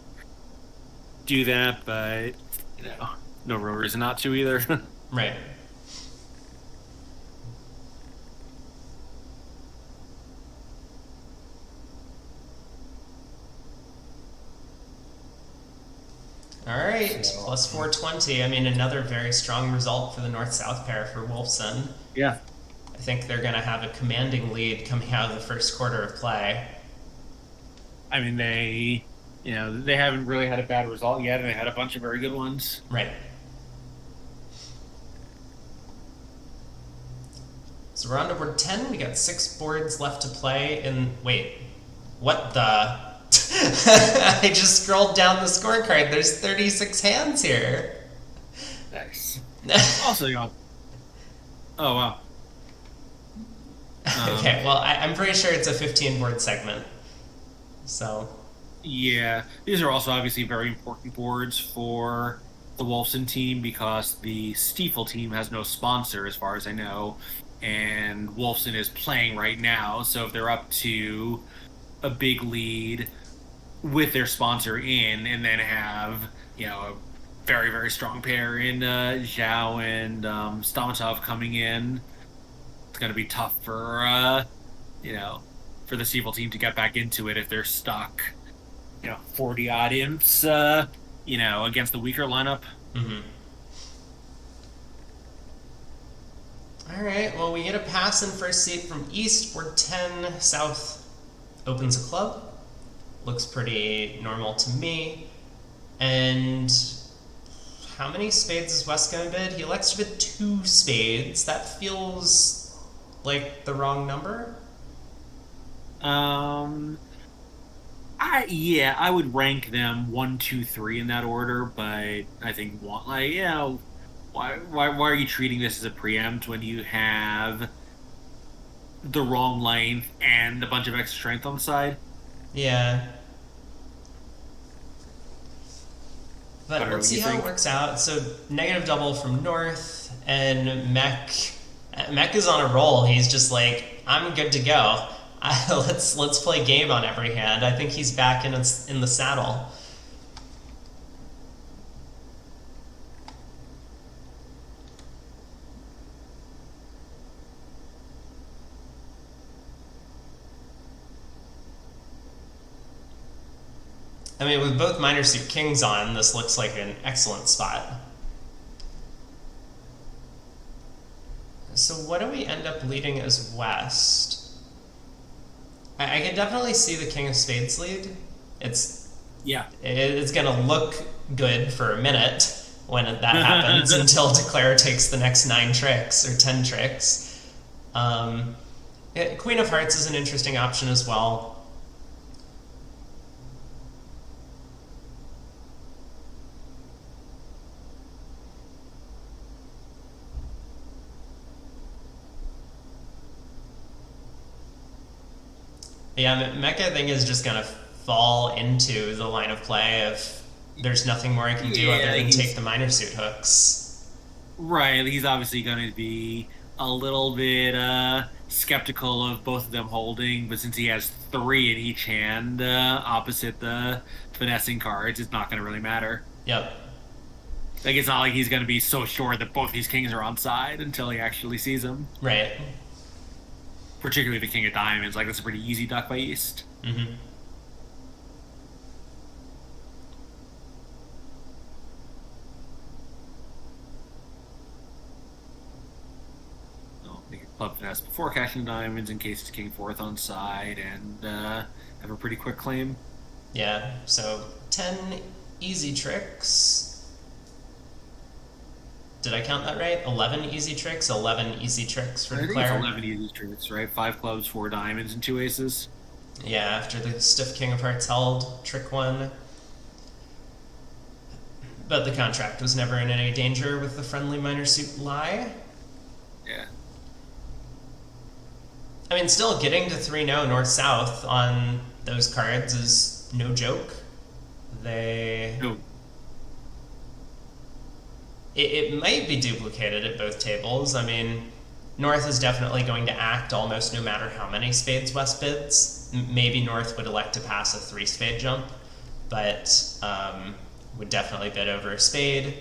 do that, but no real reason not to either. Right. All right, plus 420. I mean, another very strong result for the North-South pair for Wolfson. Yeah. I think they're going to have a commanding lead coming out of the first quarter of play. I mean, they haven't really had a bad result yet, and they had a bunch of very good ones. Right. So we're on to board 10. We got 6 boards left to play. And wait, what the? I just scrolled down the scorecard. There's 36 hands here. Nice. Also, oh wow. Okay, well, I'm pretty sure it's a 15 board segment. So. Yeah, these are also obviously very important boards for the Wolfson team because the Stiefel team has no sponsor, as far as I know, and Wolfson is playing right now. So if they're up to a big lead with their sponsor in, and then have a very, very strong pair in Zhao and Stomatov coming in, it's going to be tough for for the Stiefel team to get back into it if they're stuck 40 odd imps against the weaker lineup. Mm-hmm. All right, well, we get a pass in first seat from East. Board 10, South opens a club. Looks pretty normal to me. And how many spades is West going to bid? He elects to bid 2 spades. That feels like the wrong number. I would rank them 1, 2, 3 in that order, but I think why are you treating this as a preempt when you have the wrong length and a bunch of extra strength on the side? Yeah. But let's see how it works out. So negative double from North, and Mech is on a roll. He's just like, I'm good to go. Let's play game on every hand. I think he's back in the saddle. I mean, with both minor suit kings on, this looks like an excellent spot. So what do we end up leading as West? I can definitely see the king of spades lead. It's going to look good for a minute when that happens until Declare takes the next 9 tricks or 10 tricks. Queen of Hearts is an interesting option as well. Yeah, Mech, I think, is just going to fall into the line of play of there's nothing more I can do other than take the minor suit hooks. Right, he's obviously going to be a little bit skeptical of both of them holding, but since he has three in each hand opposite the finessing cards, it's not going to really matter. Yep. Like, it's not like he's going to be so sure that both these kings are on side until he actually sees them. Right. Particularly the king of diamonds. Like, that's a pretty easy duck by East. Mm-hmm. Make a club finesse before cashing diamonds in case it's king fourth on side, and have a pretty quick claim. Yeah, so 10 easy tricks. Did I count that right? 11 easy tricks? 11 easy tricks for I think Declare? it's 11 easy tricks, right? 5 clubs, 4 diamonds, and 2 aces. Yeah, after the stiff king of hearts held, trick 1. But the contract was never in any danger with the friendly minor suit lie. Yeah. I mean, still getting to 3-0 north-south on those cards is no joke. No. It might be duplicated at both tables. I mean, North is definitely going to act almost no matter how many spades West bids. Maybe North would elect to pass a 3-spade jump, but would definitely bid over a spade.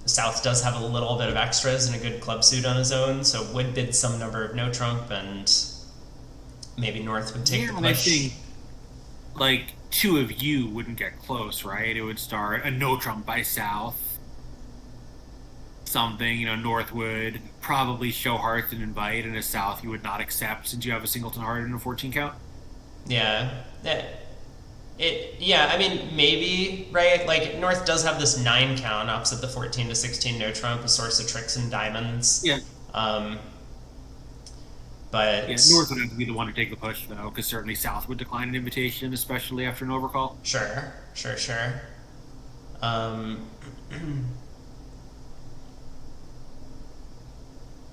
South does have a little bit of extras and a good club suit on his own, so would bid some number of no trump, and maybe North would take the push. I think, like, 2 of you wouldn't get close, right? It would start a no trump by South. Something, North would probably show hearts and invite, and a South you would not accept since you have a singleton heart and a 14 count. Yeah. I mean, maybe, right? Like, North does have this 9 count opposite the 14 to 16 no trump, a source of tricks and diamonds. Yeah. But North would have to be the one to take the push, though, because certainly South would decline an invitation, especially after an overcall. Sure.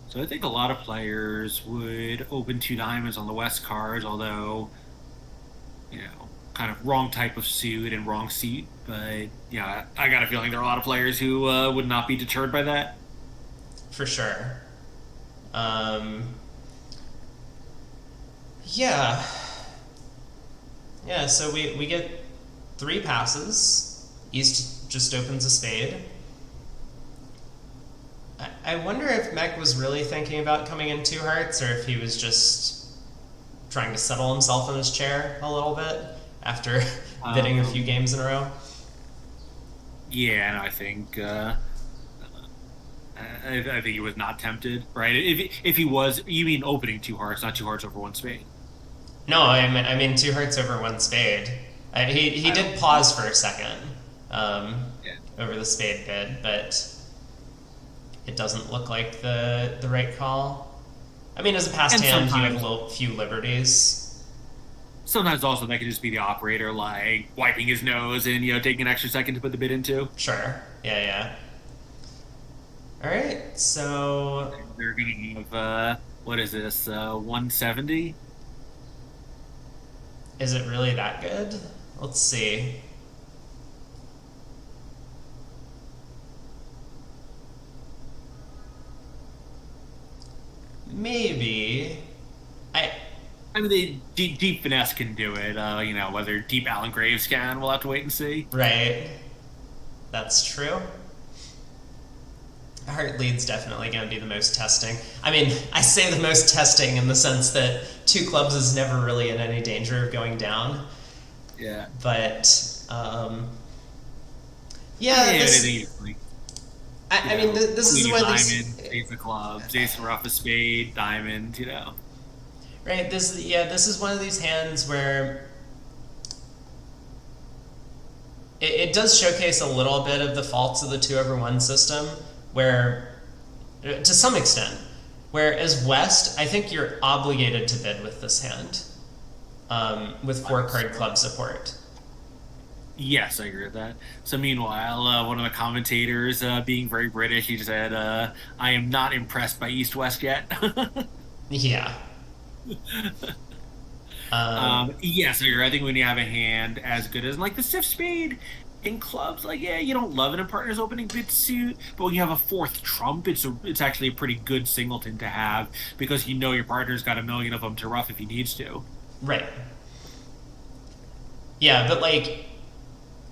So I think a lot of players would open 2 diamonds on the West cards, although, kind of wrong type of suit and wrong seat. But, yeah, I got a feeling there are a lot of players who would not be deterred by that. For sure. Yeah. Yeah, so we get 3 passes. East just opens a spade. I wonder if Meg was really thinking about coming in 2 hearts, or if he was just trying to settle himself in his chair a little bit after bidding a few games in a row. Yeah, no, I think I think he was not tempted, right? If he was, you mean opening 2 hearts, not 2 hearts over 1 spade? No, I mean 2 hearts over 1 spade. He did pause for a second over the spade bid, but it doesn't look like the right call. I mean, as a passed hand, you have a few liberties. Sometimes also that could just be the operator, like, wiping his nose and, taking an extra second to put the bid into. Sure. Yeah. All right, so they're going to have, what is this, 170? Is it really that good? Let's see. Maybe. I mean, the deep finesse can do it. Whether deep Alan Graves can, we'll have to wait and see. Right. That's true. Heart lead's definitely going to be the most testing. I mean, I say the most testing in the sense that 2 clubs is never really in any danger of going down. Yeah. But, this is one of these... Ace of clubs, ace of rough of spade, diamond, Right, this is one of these hands where it does showcase a little bit of the faults of the 2/1 system, where, to some extent, where as West, I think you're obligated to bid with this hand, with 4-card club support. Yes, I agree with that. So meanwhile, one of the commentators, being very British, he said, I am not impressed by East-West yet. Yeah. Yes, I agree. I think when you have a hand as good as like the stiff spade in clubs, like yeah, you don't love it in partner's opening bid suit, but when you have a fourth trump, it's actually a pretty good singleton to have because you know your partner's got a million of them to rough if he needs to. Right. Yeah, but like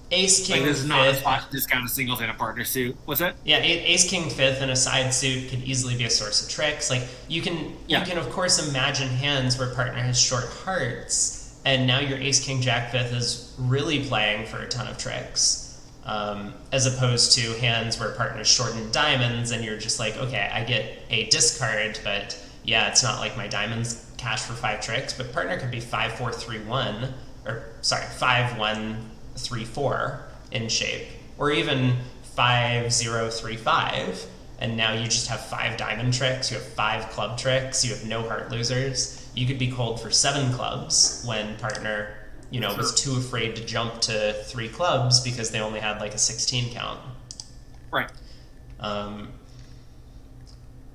ace king Like this is not a fifth. spot to discount a singleton a partner suit. What's that? Yeah, ace king fifth and a side suit could easily be a source of tricks. Like you can of course imagine hands where partner has short hearts, and now your ace king jack fifth is really playing for a ton of tricks, as opposed to hands where partner's shortened diamonds, and you're just like, okay, I get a discard, but yeah, it's not like my diamonds cash for 5 tricks. But partner could be 5-4-3-1, or sorry, 5-1-3-4 in shape, or even 5-0-3-5, and now you just have 5 diamond tricks, you have 5 club tricks, you have no heart losers. You could be cold for 7 clubs when partner, was too afraid to jump to 3 clubs because they only had like a 16 count. Right.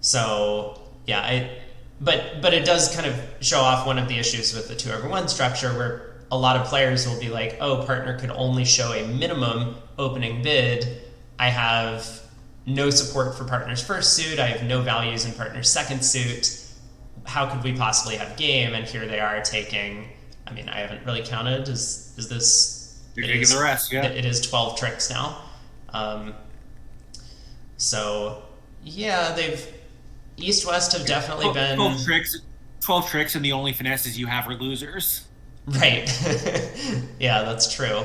So yeah, but it does kind of show off one of the issues with the 2/1 structure, where a lot of players will be like, oh, partner could only show a minimum opening bid. I have no support for partner's first suit. I have no values in partner's second suit. How could we possibly have game? And here they are taking, I mean, I haven't really counted. Is this? You're taking the rest, yeah. It is 12 tricks now. So, yeah, East-West have definitely been... 12 tricks, and the only finesses you have are losers. Right. Yeah, that's true.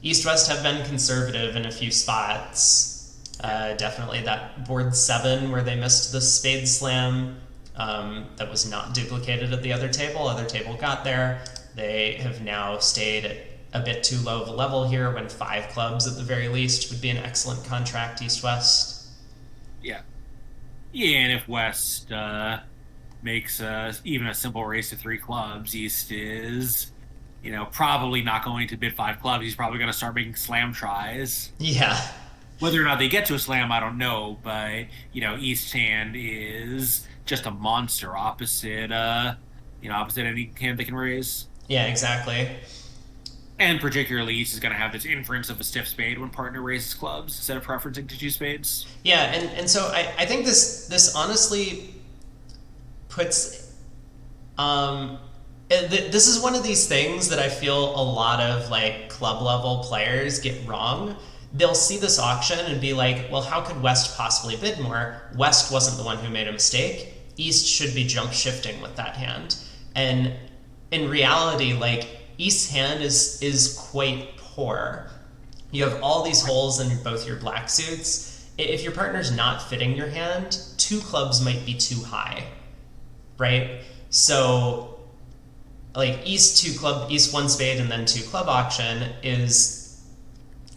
East-West have been conservative in a few spots. Definitely that board 7 where they missed the spade slam. That was not duplicated at the other table. Other table got there. They have now stayed at a bit too low of a level here, when 5 clubs at the very least would be an excellent contract East-West. Yeah. Yeah, and if West makes even a simple race to 3 clubs, East is, probably not going to bid 5 clubs. He's probably going to start making slam tries. Yeah. Whether or not they get to a slam, I don't know, but, East hand is just a monster opposite any hand they can raise. Yeah, exactly. And particularly, East is going to have this inference of a stiff spade when partner raises clubs instead of preferencing to 2 spades. Yeah, and so I think this honestly puts... this is one of these things that I feel a lot of like club level players get wrong. They'll see this auction and be like, well, how could West possibly bid more? West wasn't the one who made a mistake. East should be jump shifting with that hand. And in reality, like, East's hand is quite poor. You have all these holes in both your black suits. If your partner's not fitting your hand, 2 clubs might be too high, right? So, like, East 1 spade and then 2 club auction is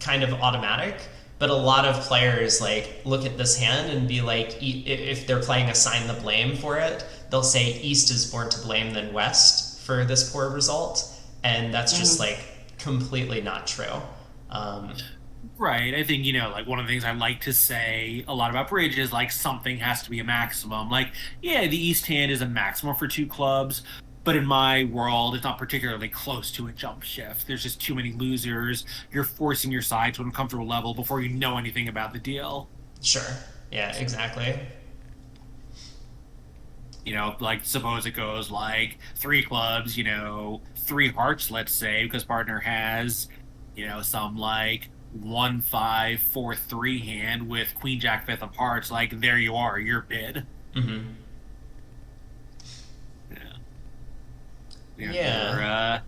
kind of automatic, but a lot of players like look at this hand and be like, if they're playing assign the blame for it, they'll say East is more to blame than West for this poor result, and that's just like completely not true. Right. I think, like one of the things I like to say a lot about bridge is like something has to be a maximum. Like, yeah, the East hand is a maximum for 2 clubs, but in my world, it's not particularly close to a jump shift. There's just too many losers. You're forcing your side to an uncomfortable level before you know anything about the deal. Sure. Yeah, exactly. Like suppose it goes like 3 clubs, 3 hearts, let's say, because partner has, some like 1-5-4-3 hand with Queen Jack 5th of hearts. Like, there you are, your bid. Mm-hmm. Yeah.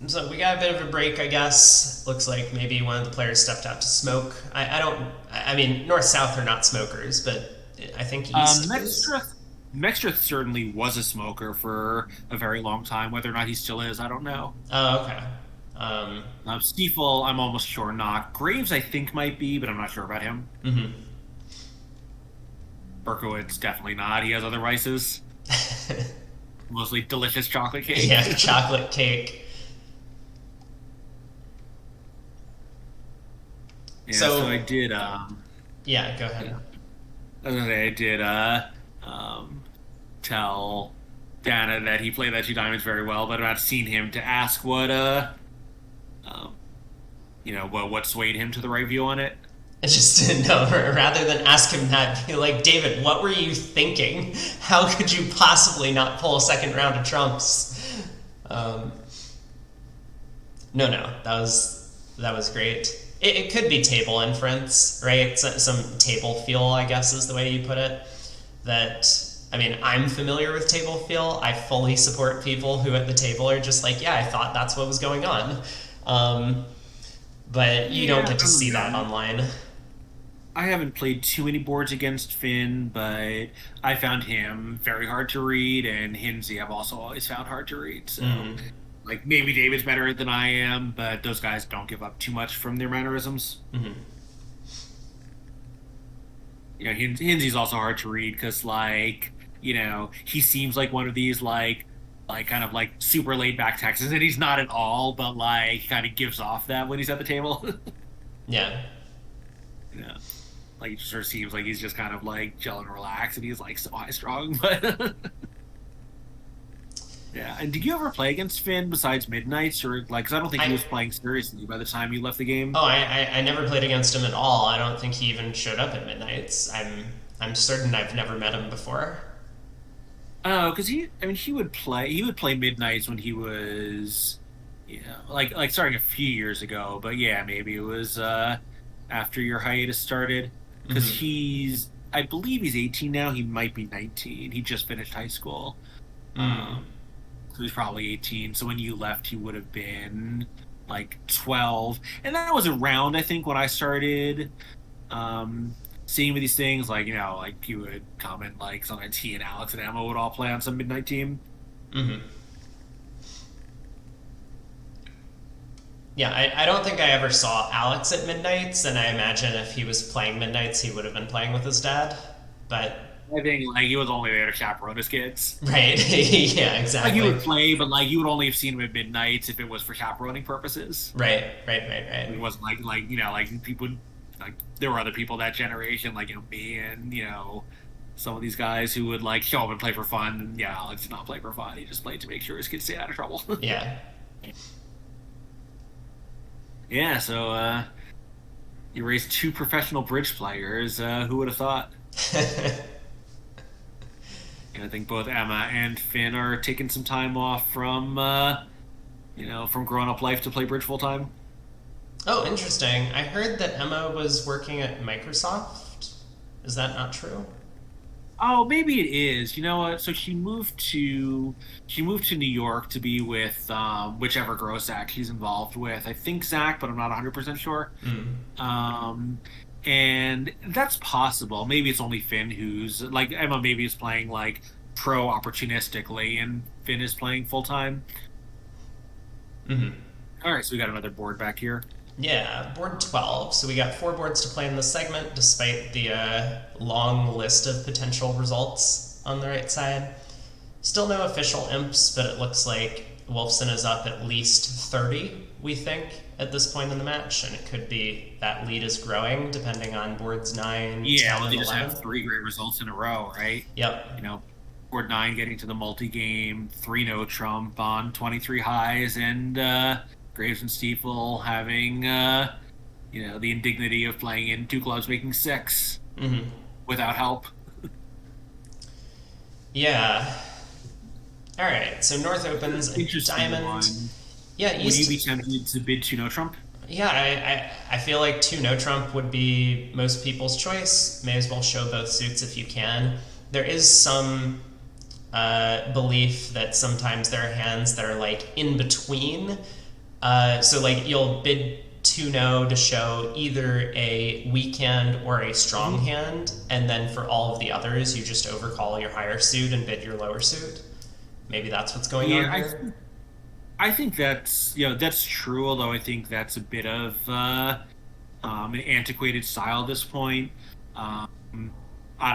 So we got a bit of a break, I guess. Looks like maybe one of the players stepped out to smoke. I mean, North-South are not smokers, but I think East Meckstroth certainly was a smoker for a very long time. Whether or not he still is, I don't know. Oh, okay. Stiefel, I'm almost sure not. Graves, I think, might be, but I'm not sure about him. Mm-hmm. Berkowitz, definitely not. He has other vices. Mostly delicious chocolate cake. Yeah, chocolate cake. Yeah, so I did. Yeah, go ahead. I was gonna say I did tell Dana that he played that two diamonds very well, but I've not seen him to ask um, what swayed him to the right view on it. I just didn't know. Rather than ask him that, be like, David, what were you thinking? How could you possibly not pull a second round of trumps? No, that was great. It could be table inference, right? Some table feel, I guess, is the way you put it. I mean, I'm familiar with table feel. I fully support people who at the table are just like, yeah, I thought that's what was going on. But you don't get to see that online. I haven't played too many boards against Finn, but I found him very hard to read, and Hinsey I've also always found hard to read. So, like, maybe David's better than I am, but those guys don't give up too much from their mannerisms. Mm-hmm. Hinsey's also hard to read because, like, he seems like one of these, like kind of like super laid back Texans, and he's not at all, but like kind of gives off that when he's at the table. Yeah. Yeah. Like, it sort of seems like he's just kind of like chilling and relaxed, and he's like so high strung. But yeah. And did you ever play against Finn besides Midnights, or like? Because I don't think he was playing seriously by the time you left the game. Oh, I never played against him at all. I don't think he even showed up at Midnights. I'm certain I've never met him before. Oh, because he would play Midnights when he was, like starting a few years ago. But yeah, maybe it was after your hiatus started. Because I believe he's 18 now. He might be 19. He just finished high school. So he's probably 18. So when you left, he would have been like 12. And that was around, I think, when I started seeing with these things. Like, like he would comment, like, sometimes he and Alex and Emma would all play on some Midnight team. Yeah, I don't think I ever saw Alex at Midnights, and I imagine if he was playing Midnights, he would have been playing with his dad. But I think, like, he was only there to chaperone his kids. Right. Yeah, exactly. Like, he would play, but, like, you would only have seen him at Midnights if it was for chaperoning purposes. Right. It wasn't like people, like, there were other people that generation, like, me and, some of these guys who would, like, show up and play for fun. And, yeah, Alex did not play for fun. He just played to make sure his kids stayed out of trouble. Yeah. Yeah, so, you raised 2 professional bridge players. Who would have thought? I think both Emma and Finn are taking some time off from grown-up life to play bridge full-time. Oh, interesting. I heard that Emma was working at Microsoft. Is that not true? Oh, maybe it is. You know what? So she moved to New York to be with whichever girl Zach she's involved with. I think Zach, but I'm not 100% sure. And that's possible. Maybe it's only Finn who's, like, Emma maybe is playing, like, pro opportunistically, and Finn is playing full-time. All right, so we got another board back here. Yeah, board 12. So we got 4 boards to play in this segment, despite the long list of potential results on the right side. Still no official imps, but it looks like Wolfson is up at least 30, we think, at this point in the match, and it could be that lead is growing depending on boards 9, 10, they and just 11. have 3 great results in a row, right? Yep. Board 9 getting to the multi-game, 3 no trump on 23 highs, and Graves and Stiefel having the indignity of playing in 2 clubs making 6 without help. Yeah. All right, so North opens a diamond. One. Yeah, East. Would you be tempted to bid 2 no trump? Yeah, I feel like 2 no trump would be most people's choice. May as well show both suits if you can. There is some belief that sometimes there are hands that are like in between. So like you'll bid 2 no to show either a weak hand or a strong hand, and then for all of the others you just overcall your higher suit and bid your lower suit. Maybe that's what's going on here. I think that's that's true, although I think that's a bit of an antiquated style at this point. I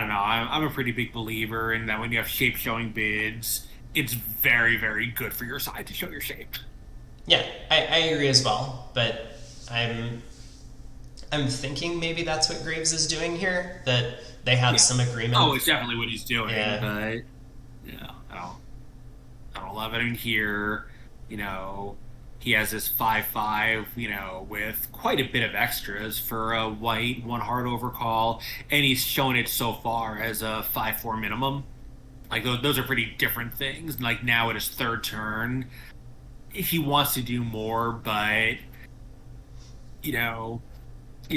don't know. I'm a pretty big believer in that when you have shape showing bids, it's very, very good for your side to show your shape. Yeah, I agree as well, but I'm thinking maybe that's what Graves is doing here, that they have some agreement. Oh, it's definitely what he's doing. Yeah. But all of it. I mean, here, he has this 5/5, with quite a bit of extras for a white, one hard overcall, and he's shown it so far as a 5/4 minimum. Like, those are pretty different things. Like, now at his third turn, he wants to do more, but, he's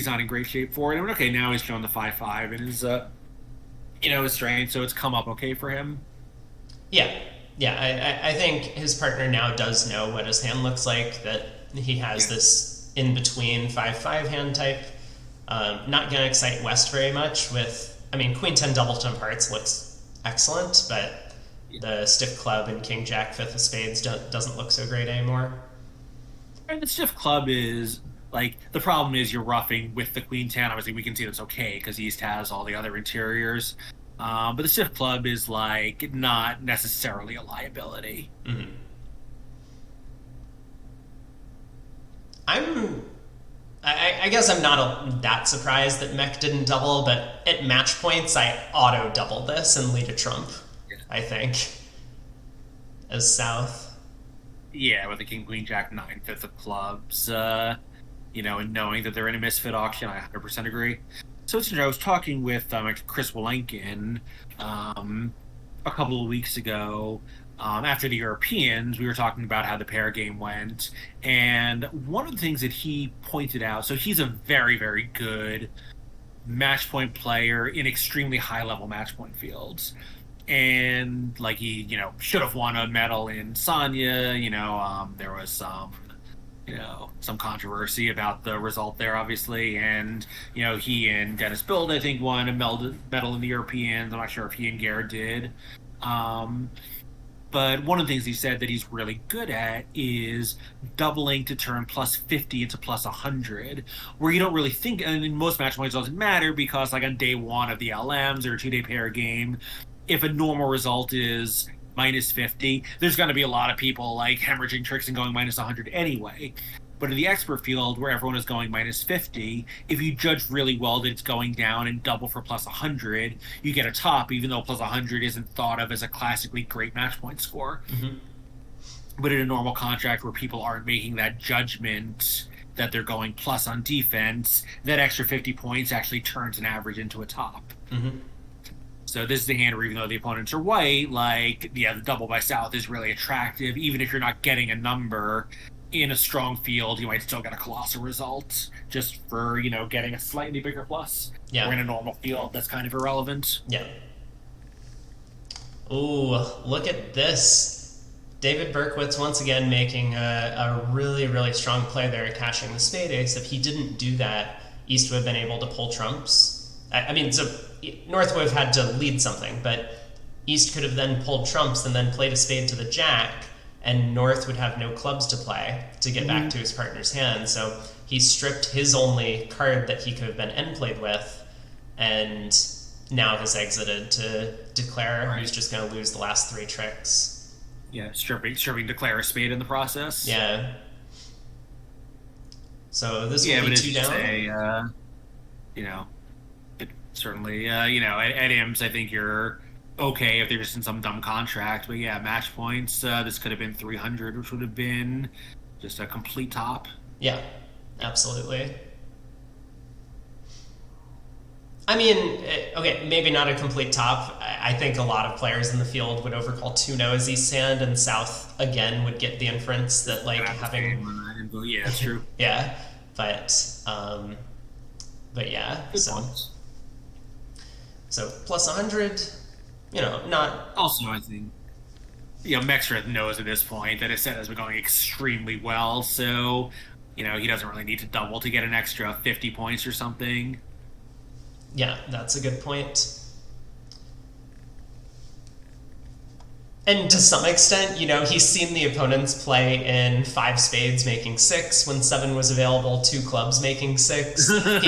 not in great shape for it. I mean, okay, now he's shown the 5/5 and his strength, so it's come up okay for him. Yeah. I think his partner now does know what his hand looks like, that he has this in-between 5/5 hand type. Not going to excite West very much Queen 10 double trump hearts looks excellent, but the stiff club and King Jack 5th of spades doesn't look so great anymore. And the stiff club is, the problem is you're roughing with the Queen 10. Obviously, we can see that's okay because East has all the other interiors. But the stiff club is, not necessarily a liability. Mm-hmm. I guess I'm not that surprised that Mech didn't double, but at match points, I auto-double this and lead a trump, I think, as South. Yeah, with the King, Queen, Jack, 9, 5th of clubs, and knowing that they're in a misfit auction, I 100% agree. So it's interesting, I was talking with Chris Walenkin a couple of weeks ago. After the Europeans, we were talking about how the pair game went. And one of the things that he pointed out, so he's a very, very good match point player in extremely high-level match point fields. And, he, should have won a medal in Sonya. There was some controversy about the result there, obviously. And, he and Dennis Bild, I think, won a medal in the Europeans. I'm not sure if he and Garrett did. But one of the things he said that he's really good at is doubling to turn plus 50 into plus 100, where you don't really think, and in most match points it doesn't matter because, on day one of the LMs or a 2-day pair game, if a normal result is minus 50, there's going to be a lot of people hemorrhaging tricks and going minus 100 anyway. But in the expert field, where everyone is going minus 50, if you judge really well that it's going down and double for plus 100, you get a top, even though plus 100 isn't thought of as a classically great match point score. Mm-hmm. But in a normal contract where people aren't making that judgment that they're going plus on defense, that extra 50 points actually turns an average into a top. Mm-hmm. So this is the hand where, even though the opponents are white, the double by South is really attractive. Even if you're not getting a number in a strong field, you might still get a colossal result just for, getting a slightly bigger plus. Yeah. Or in a normal field, that's kind of irrelevant. Yeah. Ooh, look at this. David Berkowitz once again making a really, really strong play there, cashing the spade ace. If he didn't do that, East would have been able to pull trumps. So North would have had to lead something, but East could have then pulled trumps and then played a spade to the jack, and North would have no clubs to play to get back to his partner's hand. So he stripped his only card that he could have been end played with, and now has exited to declare he's just going to lose the last 3 tricks. Yeah, stripping declare a spade in the process. Yeah. So this will be 2 down. But certainly, at IMS, I think you're okay if they're just in some dumb contract. But yeah, match points, this could have been 300, which would have been just a complete top. Yeah, absolutely. Okay, maybe not a complete top. I think a lot of players in the field would overcall 2-0 as East Sand, and South, again, would get the inference that, having... Yeah, that's true. Yeah, but yeah. Good points. So plus 100, not... Also, I think, Meckstroth knows at this point that his set has been going extremely well, so, he doesn't really need to double to get an extra 50 points or something. Yeah, that's a good point. And to some extent, he's seen the opponents play in 5 spades making 6 when 7 was available, 2 clubs making 6.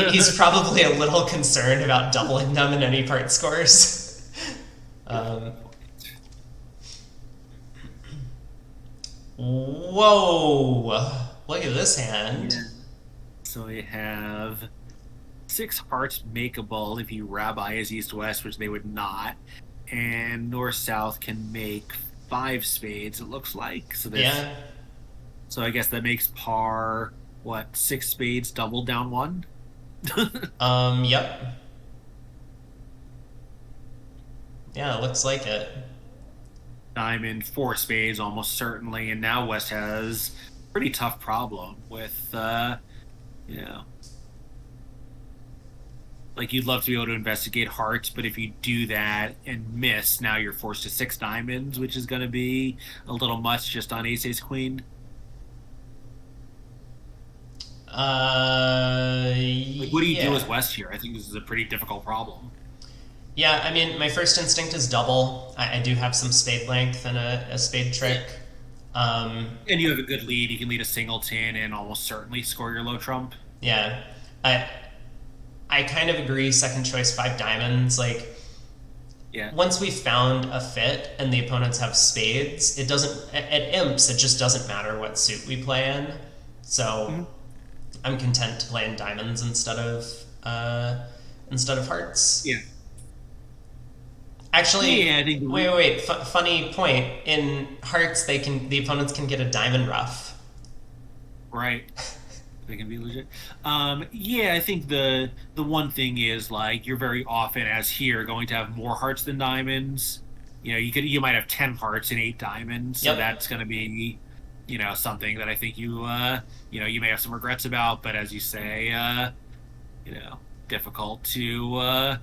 He's probably a little concerned about doubling them in any part scores. Whoa! Look at this hand. Yeah. So we have 6 hearts makeable if you rabbi as east-west, which they would not, and north-south can make 5 spades, it looks like. So there's, Yeah. So I guess that makes par, 6 spades doubled down 1? Yep. Yeah, it looks like it. Diamond, 4 spades almost certainly, and now West has a pretty tough problem with, you know, like you'd love to be able to investigate hearts, but if you do that and miss, now you're forced to 6 diamonds, which is going to be a little much just on ace queen. Like, what do you do as West here? I think this is a pretty difficult problem. Yeah, I mean, my first instinct is double. I do have some spade length and a spade trick. And you have a good lead. You can lead a singleton and almost certainly score your low trump. Yeah. I kind of agree, second choice, 5 diamonds. Like, yeah. Once we've found a fit and the opponents have spades, it doesn't, at imps, it just doesn't matter what suit we play in. So I'm content to play in diamonds instead of hearts. Yeah. Actually, yeah, I think wait. Funny point. In hearts, the opponents can get a diamond ruff. Right. They can be legit. Yeah, I think the one thing is, like, you're very often, as here, going to have more hearts than diamonds. You know, you might have 10 hearts and 8 diamonds. So that's going to be, something that I think you may have some regrets about. But as you say, difficult to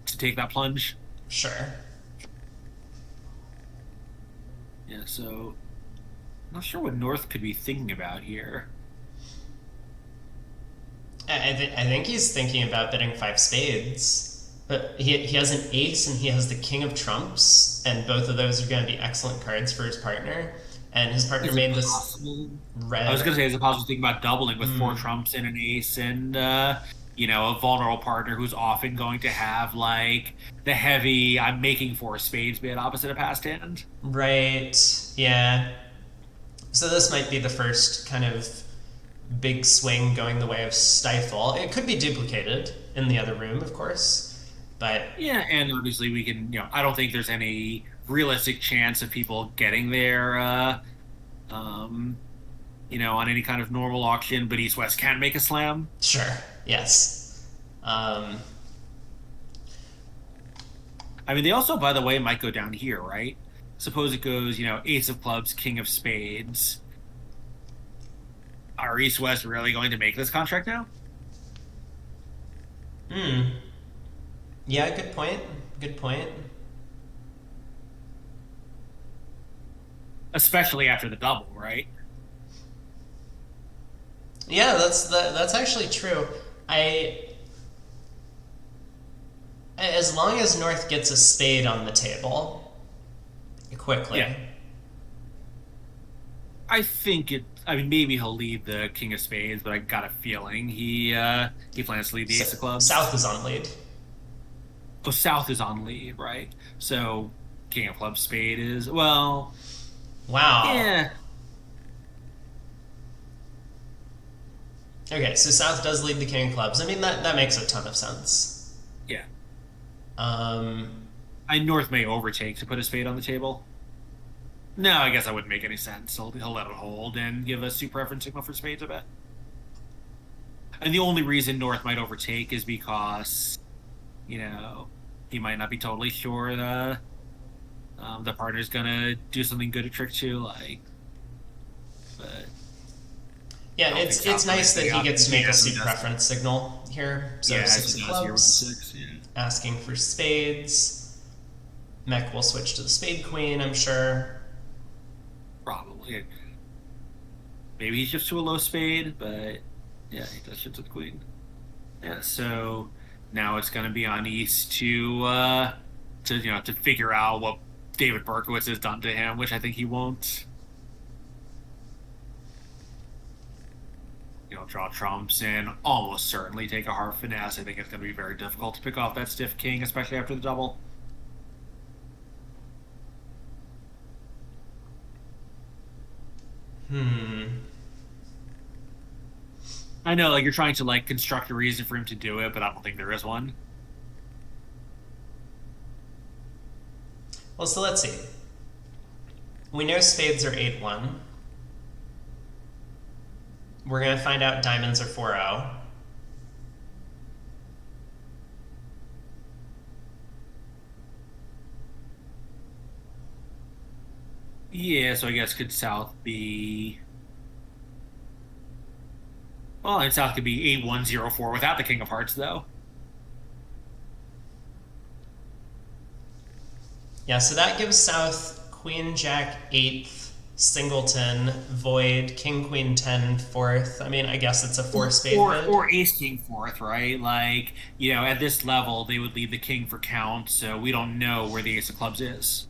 take that plunge. Sure. Yeah, so I'm not sure what North could be thinking about here. I think he's thinking about betting 5 spades, but he has an ace and he has the king of trumps, and both of those are going to be excellent cards for his partner. And his partner made this red. I was going to say, is it possible to think about doubling with 4 trumps and an ace and a vulnerable partner who's often going to have, like, the heavy I'm making 4 spades be at opposite of past hand? Right. Yeah. So this might be the first kind of big swing going the way of Stiefel. It could be duplicated in the other room, of course, but yeah, and obviously we can. I don't think there's any realistic chance of people getting there. On any kind of normal auction, but East West can make a slam. Sure. Yes. I mean, they also, by the way, might go down here, right? Suppose it goes, ace of clubs, king of spades. Are East West really going to make this contract now? Yeah, good point. Especially after the double, right? Yeah, that's actually true. As long as North gets a spade on the table quickly. Yeah. I think maybe he'll lead the king of spades, but I got a feeling he plans to lead the ace of clubs. South is on lead. Oh, South is on lead, right? So king of clubs, spade is, well... Wow. Yeah. Okay, so South does lead the king of clubs. I mean, that makes a ton of sense. Yeah. North may overtake to put a spade on the table. No, I guess that wouldn't make any sense. He'll let it hold and give a super preference signal for spades, I bet. And the only reason North might overtake is because, he might not be totally sure the partner's gonna do something good at trick 2, like. But yeah, it's nice that he gets to make a super preference signal here. So yeah, 6 of clubs, 6, yeah. Asking for spades. Mech will switch to the spade queen, I'm sure. Probably. Maybe he shifts to a low spade, but yeah, he does shift to the queen. Yeah, so now it's going to be on East to figure out what David Berkowitz has done to him, which I think he won't. Draw trumps and almost certainly take a heart finesse. I think it's going to be very difficult to pick off that stiff king, especially after the double. I know, like, you're trying to, like, construct a reason for him to do it, but I don't think there is one. Well, so let's see. We know spades are 8-1. We're going to find out diamonds are 4-0. Yeah, so I guess could South be... Well, and South could be 8-1-0-4 without the King of Hearts, though. Yeah, so that gives South Queen Jack 8th, Singleton, Void, King Queen 10 4th. I mean, I guess it's a 4-spade bid. Or Ace King 4th, right? Like, you know, at this level, they would leave the King for count, so we don't know where the Ace of Clubs is.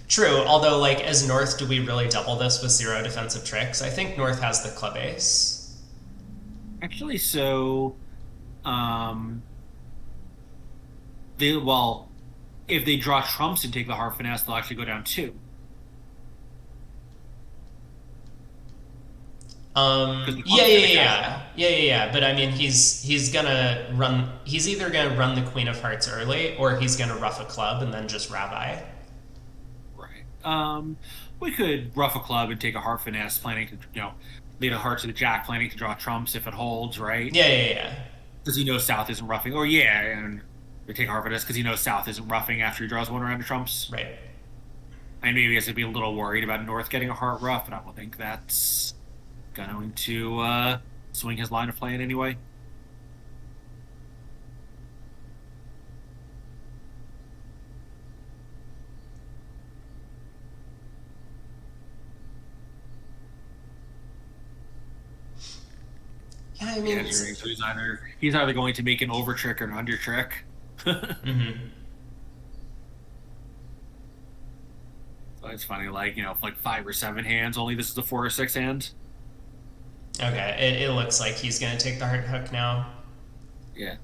True, although, like, as North, do we really double this with 0 defensive tricks? I think North has the club ace. Actually, so, if they draw trumps and take the heart finesse, they'll actually go down 2. Yeah. But I mean, he's gonna run. He's either gonna run the Queen of Hearts early, or he's gonna ruff a club and then just rabbi. Right. We could ruff a club and take a heart finesse, planning to, lead a heart to the jack, planning to draw trumps if it holds, right? Yeah. Because he knows South isn't roughing. Or and we take a heart finesse because he knows South isn't roughing after he draws one round of trumps. Right. And maybe he's gonna be a little worried about North getting a heart ruff, but I don't think that's going to swing his line of play in any way. Yeah, I mean, So he's either going to make an over trick or an under trick. mm-hmm. So it's funny, like, like 5 or 7 hands, only this is a 4 or 6 hand. Okay, it looks like he's gonna take the heart hook now. Yeah.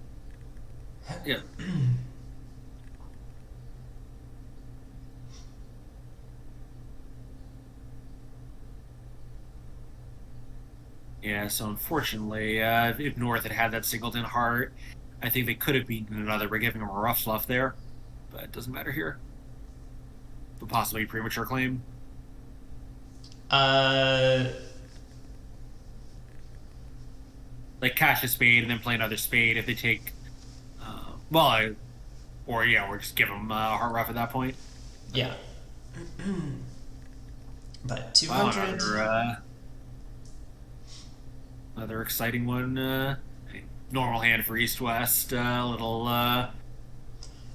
Yeah, so unfortunately, if North had that Singleton heart, I think they could have beaten another by giving him a rough fluff there. But it doesn't matter here. But possibly premature claim. Like cash a spade and then play another spade if they take... or just give them a heart rough at that point. Yeah. But 200... Another exciting one. Normal hand for East-West. Little...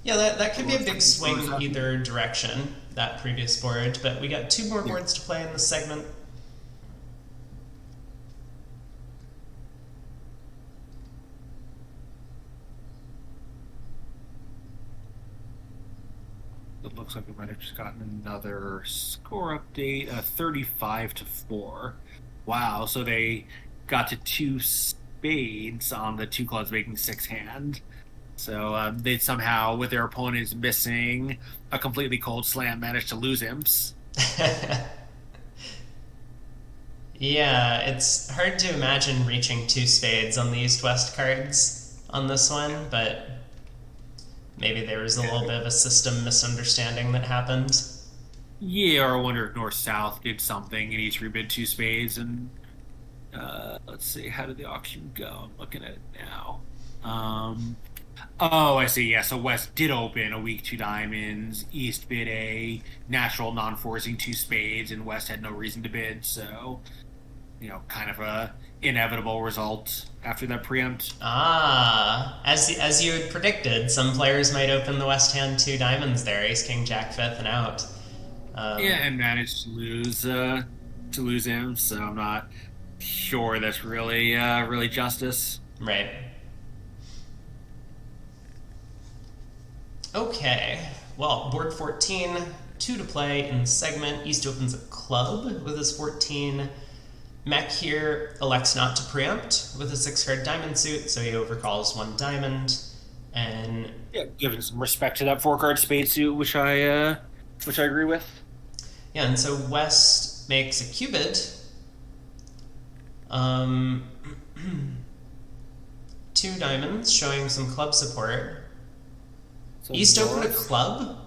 Yeah, that could be a big swing either direction, that previous board. But we got 2 more boards to play in this segment. It looks like we might have just gotten another score update, 35-4. Wow, so they got to 2 spades on the 2 clubs making 6 hand. So they somehow, with their opponents missing a completely cold slam, managed to lose imps. Yeah, it's hard to imagine reaching 2 spades on the East-West cards on this one, but maybe there was a little bit of a system misunderstanding that happened. Yeah, or I wonder if North-South did something and each rebid 2 spades. And let's see, how did the auction go? I'm looking at it now. Oh, I see. Yeah, so West did open a weak 2 diamonds. East bid a natural non-forcing 2 spades, and West had no reason to bid. So, kind of a inevitable result after that preempt. As you had predicted, some players might open the West hand 2 diamonds there, Ace King Jack 5th and out. And managed to lose him. So I'm not sure that's really justice. Right. Okay, well, board 14, 2 to play in the segment. East opens a club with his 14. Mech here elects not to preempt with a 6-card diamond suit, so he overcalls 1 diamond. And giving some respect to that 4-card spade suit, which I agree with. Yeah, and so West makes a cubid. 2 diamonds, showing some club support. So East opened a club?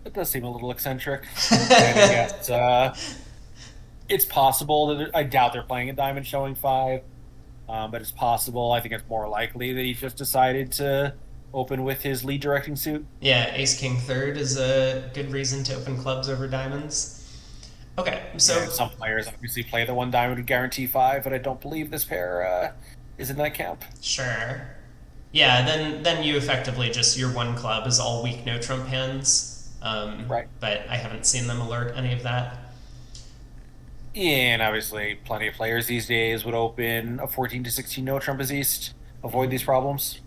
It does seem a little eccentric. And I guess it's possible that I doubt they're playing a diamond showing 5, but it's possible. I think it's more likely that he just decided to open with his lead directing suit. Yeah, Ace King third is a good reason to open clubs over diamonds. Okay, so And some players obviously play the one diamond with guarantee 5, but I don't believe this pair is in that camp. sure. Yeah, then you effectively just your one club is all weak no trump hands. Right. But I haven't seen them alert any of that. And obviously, plenty of players these days would open a 14 to 16 no trump as East, avoid these problems.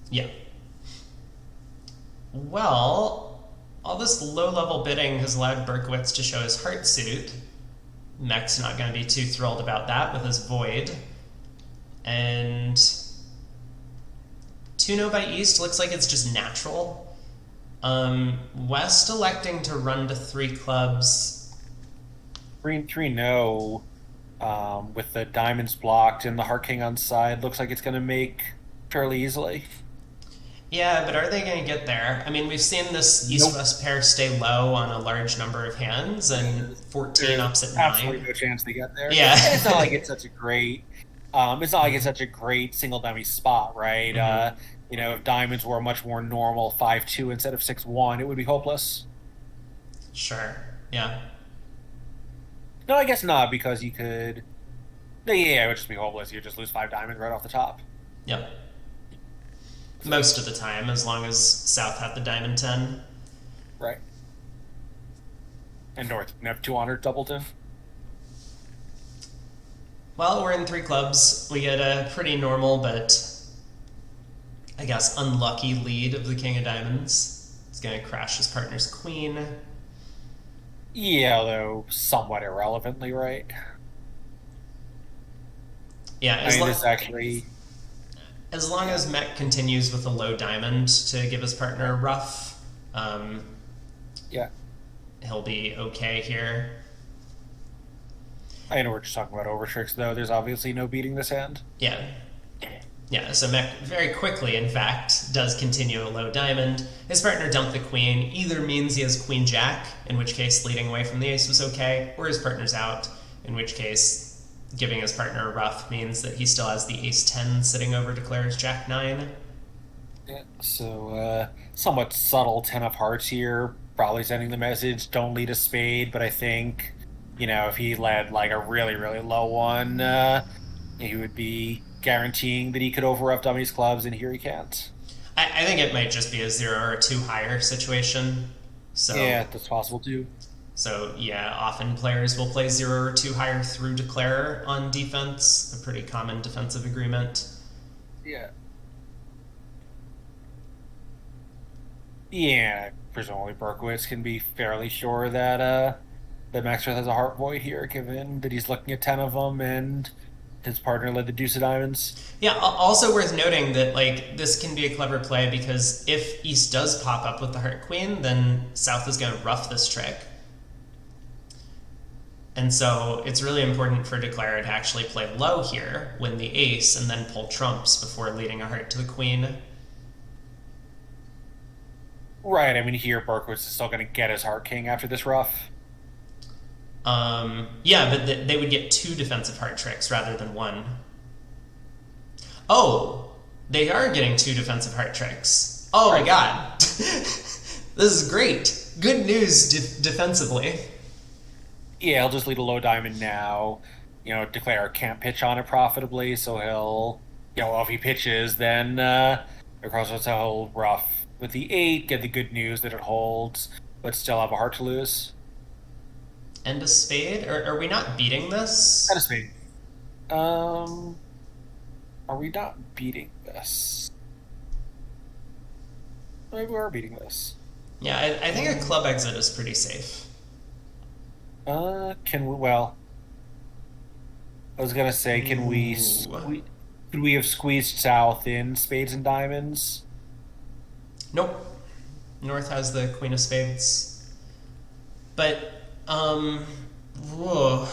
Yeah. Well, all this low-level bidding has allowed Berkowitz to show his heart suit. Mech's not going to be too thrilled about that with his void. And 2-no by East looks like it's just natural. West electing to run to 3 clubs. 3 no, with the diamonds blocked and the heart king on side, looks like it's going to make fairly easily. Yeah, but are they going to get there? I mean, we've seen this East-West pair stay low on a large number of hands, and 14 ups at 9. Absolutely no chance they get there. Yeah. And it's not like it's such a great. It's not like it's such a great single dummy spot, right? Mhm. If diamonds were a much more normal 5-2 instead of 6-1, it would be hopeless. Sure. Yeah. No, I guess not, because you could. Yeah, it would just be hopeless. You'd just lose 5 diamonds right off the top. Yep. Most of the time, as long as South had the diamond 10. Right. And North can have 2 honored Doubleton. Well, we're in 3 clubs. We get a pretty normal, but I guess unlucky lead of the King of Diamonds. It's going to crash his partner's queen. Yeah, although somewhat irrelevantly, right? Yeah, I mean, this actually. as long as Mech continues with a low diamond to give his partner a rough, Yeah. he'll be okay here. I know we're just talking about overtricks, though. There's obviously no beating this hand. Yeah. Yeah, so Mech very quickly, in fact, does continue a low diamond. His partner dumped the queen. Either means he has queen jack, in which case leading away from the ace was okay, or his partner's out, in which case giving his partner a rough means that he still has the ace 10 sitting over declares jack 9. Yeah, so somewhat subtle 10 of hearts here, probably sending the message, don't lead a spade, but I think, if he led like a really, really low one, he would be guaranteeing that he could overruff dummies clubs, and here he can't. I think it might just be a 0 or 2 higher situation. So Yeah, that's possible too. So yeah, often players will play 0 or 2 higher through declare on defense, a pretty common defensive agreement. Yeah. Yeah, presumably Berkowitz can be fairly sure that Meckstroth has a heart void here, given that he's looking at 10 of them and his partner led the deuce of diamonds. Yeah, also worth noting that this can be a clever play because if East does pop up with the heart queen, then South is going to rough this trick. And so it's really important for declarer to actually play low here, win the ace, and then pull trumps before leading a heart to the queen. Right, I mean, here Berkowitz is still going to get his heart king after this rough. Yeah, but they would get 2 defensive heart tricks rather than 1. Oh, they are getting 2 defensive heart tricks. Oh my god. This is great. Good news defensively. Yeah, he'll just lead a low diamond now. Declare can't pitch on it profitably, so he'll, if he pitches, then across he'll rough with the 8, get the good news that it holds, but still have a heart to lose. And a spade? Are we not beating this? And a spade. Are we not beating this? Maybe we are beating this. Yeah, I think a club exit is pretty safe. Can we? Well, I was gonna say, can we? Could we have squeezed South in spades and diamonds? Nope. North has the queen of spades. But, whoa.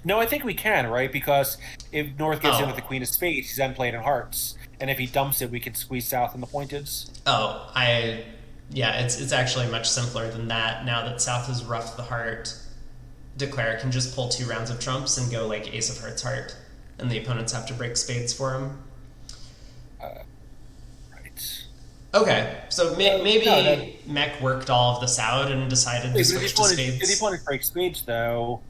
No, I think we can, right? Because if North gives in with the Oh. queen of spades, he's then played in hearts. And if he dumps it, we can squeeze south in the pointeds. Oh, yeah, it's actually much simpler than that. Now that South has roughed the heart, Declare can just pull 2 rounds of trumps and go like Ace of Hearts heart, and the opponents have to break spades for him. Right. Okay, so maybe no, Mech worked all of this out and decided to switch to spades. If the opponent breaks spades, though,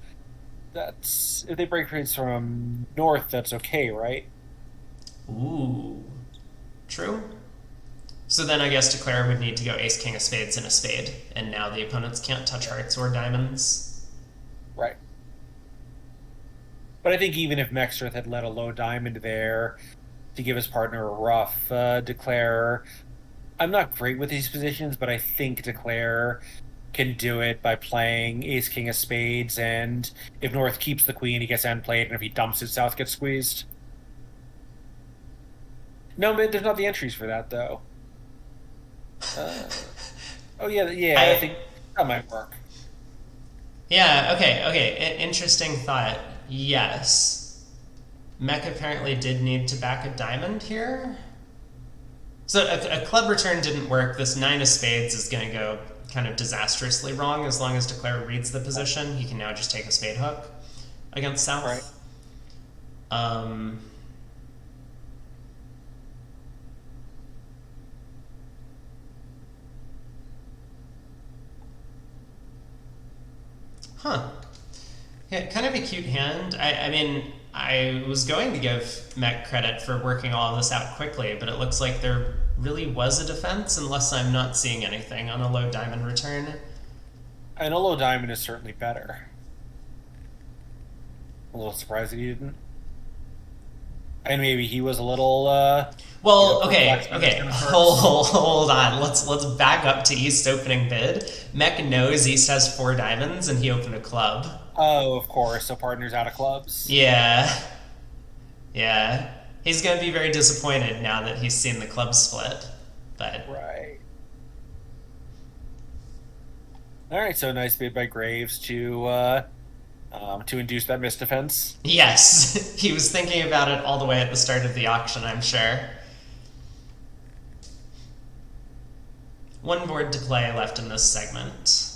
that's if they break spades from North, that's okay, right? Ooh, true. So then I guess Declare would need to go Ace King of Spades and a spade, and now the opponents can't touch hearts or diamonds. Right. But I think even if Meckstroth had let a low diamond there to give his partner a rough, Declare. I'm not great with these positions, but I think Declare can do it by playing Ace King of Spades, and if North keeps the queen, he gets end played, and if he dumps it, South gets squeezed. No, man, there's not the entries for that though. Oh yeah, I think that might work. Yeah, okay. Interesting thought. Yes. Mech apparently did need to back a diamond here. So a club return didn't work. This 9 of spades is going to go kind of disastrously wrong. As long as Declare reads the position, he can now just take a spade hook against South. Right. Huh. Yeah, kind of a cute hand. I mean, I was going to give Mech credit for working all of this out quickly, but it looks like there really was a defense, unless I'm not seeing anything on a low diamond return. And a low diamond is certainly better. A little surprised that he didn't. And maybe he was a little. Well, okay. Hold on. Let's back up to East opening bid. Mech knows East has 4 diamonds, and he opened a club. Oh, of course. So partner's out of clubs. Yeah. He's gonna be very disappointed now that he's seen the club split. But right. All right. So nice bid by Graves to induce that misdefense. yes, he was thinking about it all the way at the start of the auction, I'm sure. 1 board to play left in this segment.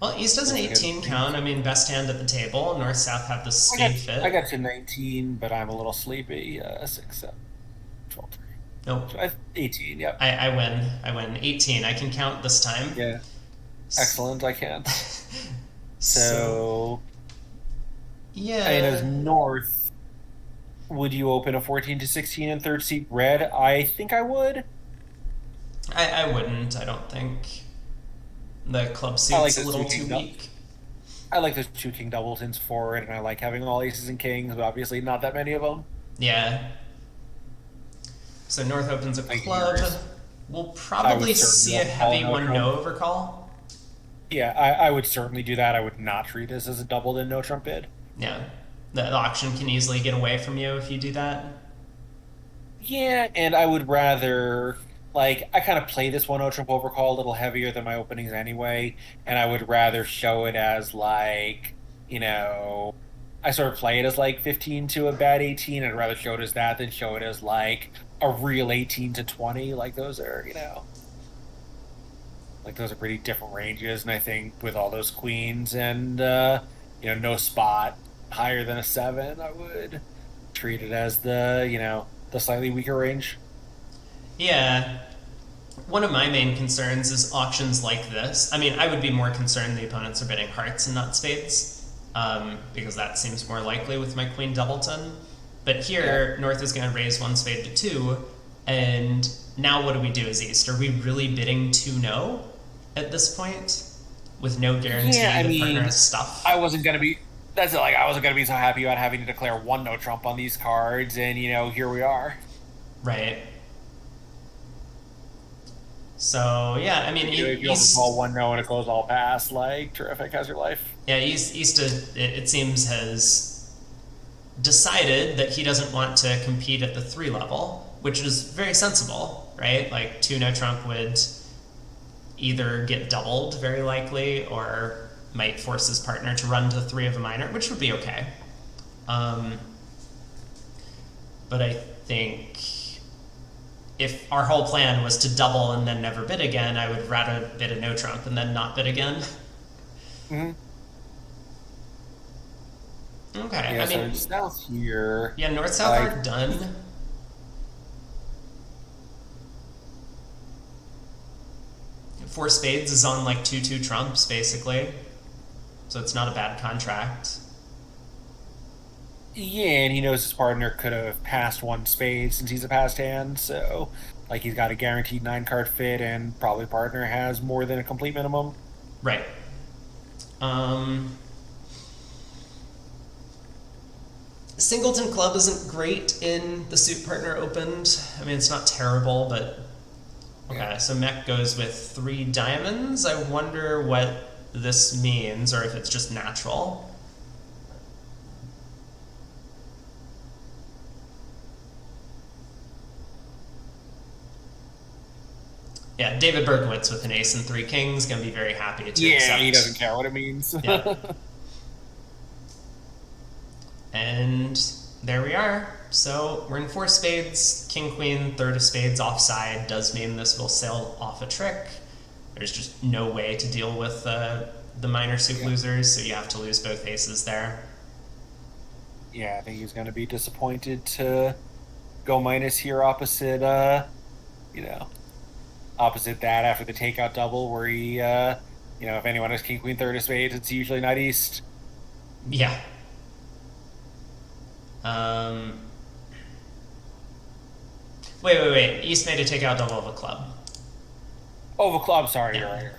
Well, East has an 18 count. I mean, best hand at the table. North South have the spade fit. I got to 19, but I'm a little sleepy. 6, 7, 12, 3. Nope. 18, yep. I win. I win. 18. I can count this time. Yeah. Excellent, I can't. So yeah. And as North, would you open a 14 to 16 in third seat red? I think I would. I wouldn't, I don't think. The club suit's a little too weak. I like those 2 king doubletons forward, and I like having all aces and kings, but obviously not that many of them. Yeah. So North opens a club. We'll probably see a heavy 1-no overcall. Yeah, I would certainly do that. I would not treat this as a doubled in no trump bid. Yeah. The auction can easily get away from you if you do that. Yeah, and I would rather... Like, I kind of play this 1-0 trump overcall a little heavier than my openings anyway, and I would rather show it as, like, I sort of play it as, like, 15 to a bad 18. I'd rather show it as that than show it as, like, a real 18 to 20. Like, those are, like, those are pretty different ranges, and I think with all those queens and, no spot higher than a 7, I would treat it as the slightly weaker range. Yeah. One of my main concerns is auctions like this. I mean, I would be more concerned the opponents are bidding hearts and not spades, because that seems more likely with my queen doubleton. But here, North is going to raise 1 spade to 2, and now what do we do as East? Are we really bidding 2-no at this point? With no guarantee the partner has stuff? I wasn't going to be... That's it, like, I wasn't going to be so happy about having to declare 1-no trump on these cards, and, here we are. Right. So, yeah, I mean... If you overcall 1-no and it goes all past, like, terrific, how's your life? Yeah, East it seems, has decided that he doesn't want to compete at the 3 level, which is very sensible, right? Like 2 no trump would either get doubled very likely or might force his partner to run to 3 of a minor, which would be okay. But I think if our whole plan was to double and then never bid again, I would rather bid a no trump and then not bid again. Mm-hmm. Okay, Yeah, I mean, so south here. yeah, north-south are done. Four spades is on like 2-2 trumps, basically. So it's not a bad contract. Yeah, and he knows his partner could have passed 1 spade since he's a passed hand, so like he's got a guaranteed 9-card fit, and probably partner has more than a complete minimum. Right. Singleton club isn't great in the suit partner opened. I mean, it's not terrible, but okay. So Mech goes with 3 diamonds. I wonder what this means, or if it's just natural. Yeah, David Berkowitz with an ace and 3 kings gonna be very happy to accept. He doesn't care what it means. Yeah. And there we are. So we're in 4 spades, king, queen, 3rd of spades offside does mean this will sail off a trick. There's just no way to deal with the minor suit losers, so you have to lose both aces there. Yeah, I think he's going to be disappointed to go minus here opposite, opposite that after the takeout double where he, if anyone has king, queen, 3rd of spades, it's usually not east. Yeah. Wait. East made a takeout double of a club. Oh, of a club, sorry, Yeah. you're right.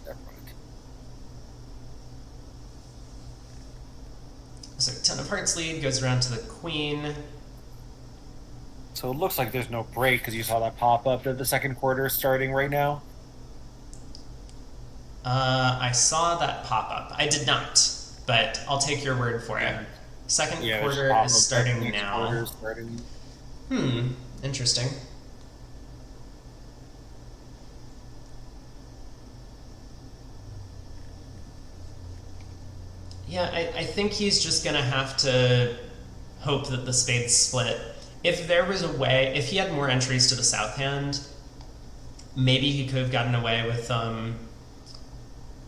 Never mind. So 10 of hearts lead goes around to the queen. So it looks like there's no break because you saw that pop up that the second quarter is starting right now. I saw that pop up. I did not, but I'll take your word for it. Second quarter is starting now. Interesting. Yeah, I think he's just gonna have to hope that the spades split. If there was a way, if he had more entries to the south hand, maybe he could have gotten away with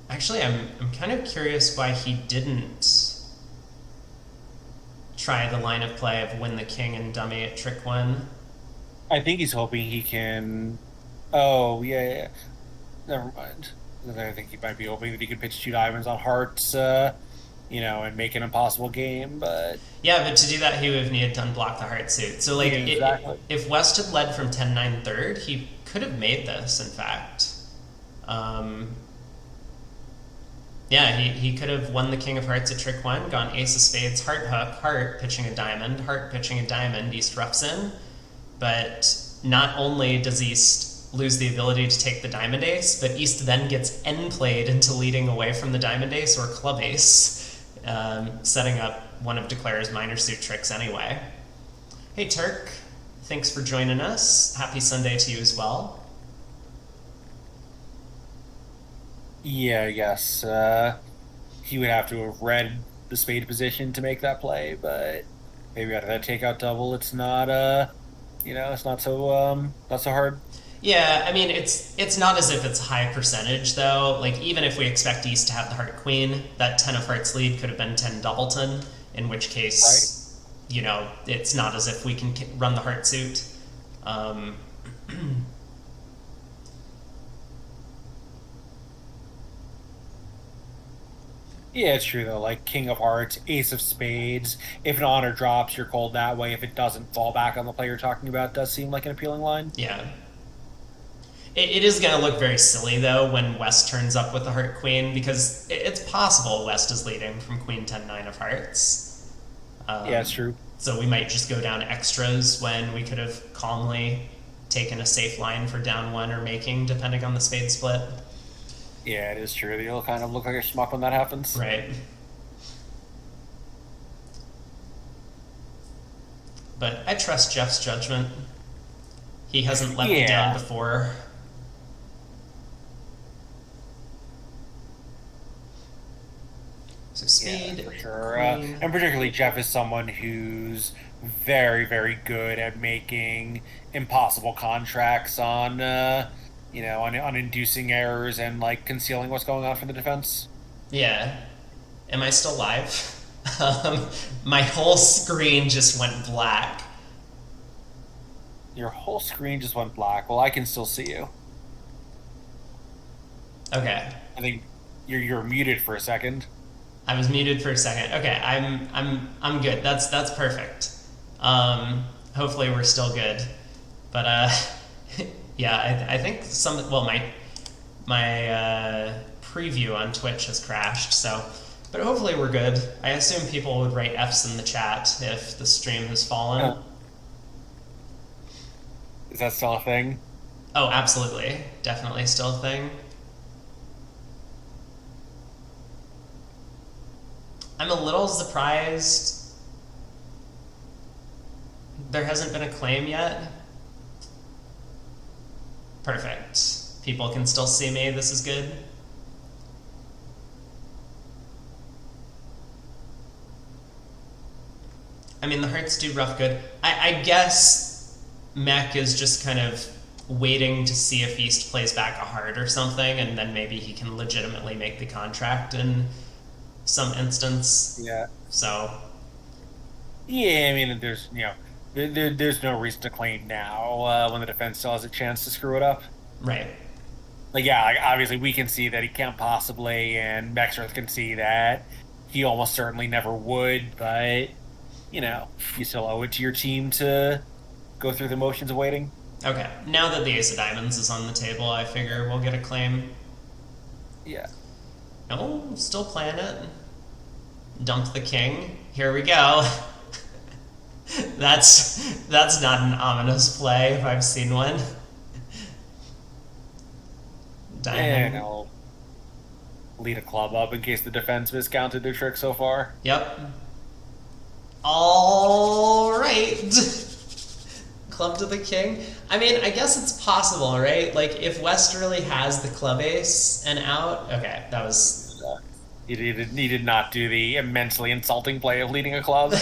actually I'm kind of curious why he didn't try the line of play of win the king and dummy at trick 1. I think he's hoping he can. Oh, yeah. Never mind. I think he might be hoping that he could pitch 2 diamonds on hearts, and make an impossible game, but... Yeah, but to do that, he would have needed to unblock the heart suit. So, like, exactly. If West had led from 10-9 third, he could have made this, in fact. Yeah, he could have won the king of hearts at trick 1, gone ace of spades, heart hook, heart pitching a diamond, heart pitching a diamond, East roughs in. But not only does East lose the ability to take the diamond ace, but East then gets end-played into leading away from the diamond ace or club ace, setting up one of Declare's minor suit tricks anyway. Hey Turk, thanks for joining us. Happy Sunday to you as well. Yeah, I guess he would have to have read the spade position to make that play, but maybe out of that takeout double, it's not it's not so hard. Yeah, I mean it's not as if it's a high percentage though. Like even if we expect East to have the heart queen, that 10 of hearts lead could have been 10 doubleton, in which case, it's not as if we can run the heart suit. Yeah, it's true though. Like king of hearts, ace of spades. If an honor drops, you're cold that way. If it doesn't fall back on the play you're talking about, does seem like an appealing line. Yeah. It is going to look very silly, though, when West turns up with the heart queen, because it's possible West is leading from queen 10-9 of hearts. Yeah, it's true. So we might just go down extras when we could have calmly taken a safe line for down 1 or making, depending on the spade split. Yeah, it is true. You'll kind of look like a schmuck when that happens. Right. But I trust Jeff's judgment. He hasn't let me down before. So speed, for sure. And particularly Jeff is someone who's very, very good at making impossible contracts on, on inducing errors and like concealing what's going on for the defense. Yeah. Am I still live? My whole screen just went black. Your whole screen just went black. Well, I can still see you. Okay. I think you're muted for a second. I was muted for a second. Okay, I'm good. That's perfect. Hopefully we're still good. But yeah, I think my preview on Twitch has crashed, so but hopefully we're good. I assume people would write Fs in the chat if the stream has fallen. Is that still a thing? Oh, absolutely. Definitely still a thing. I'm a little surprised there hasn't been a claim yet. Perfect. People can still see me. This is good. I mean, the hearts do rough good. I guess Mech is just kind of waiting to see if East plays back a heart or something, and then maybe he can legitimately make the contract in some instance. Yeah. So. Yeah, I mean, there's no reason to claim now when the defense still has a chance to screw it up. Right. Like, yeah, like, obviously we can see that he can't possibly, and Meckstroth can see that he almost certainly never would, but, you still owe it to your team to go through the motions of waiting. Okay, now that the Ace of Diamonds is on the table, I figure we'll get a claim. Yeah. No, still playing it. Dump the king. Here we go. That's not an ominous play if I've seen one. And I'll lead a club up in case the defense miscounted their trick so far. Yep. All right. Club to the king. I mean, I guess it's possible, right? Like, if Westerly has the club ace and out... Okay, that was... He did not do the immensely insulting play of leading a club.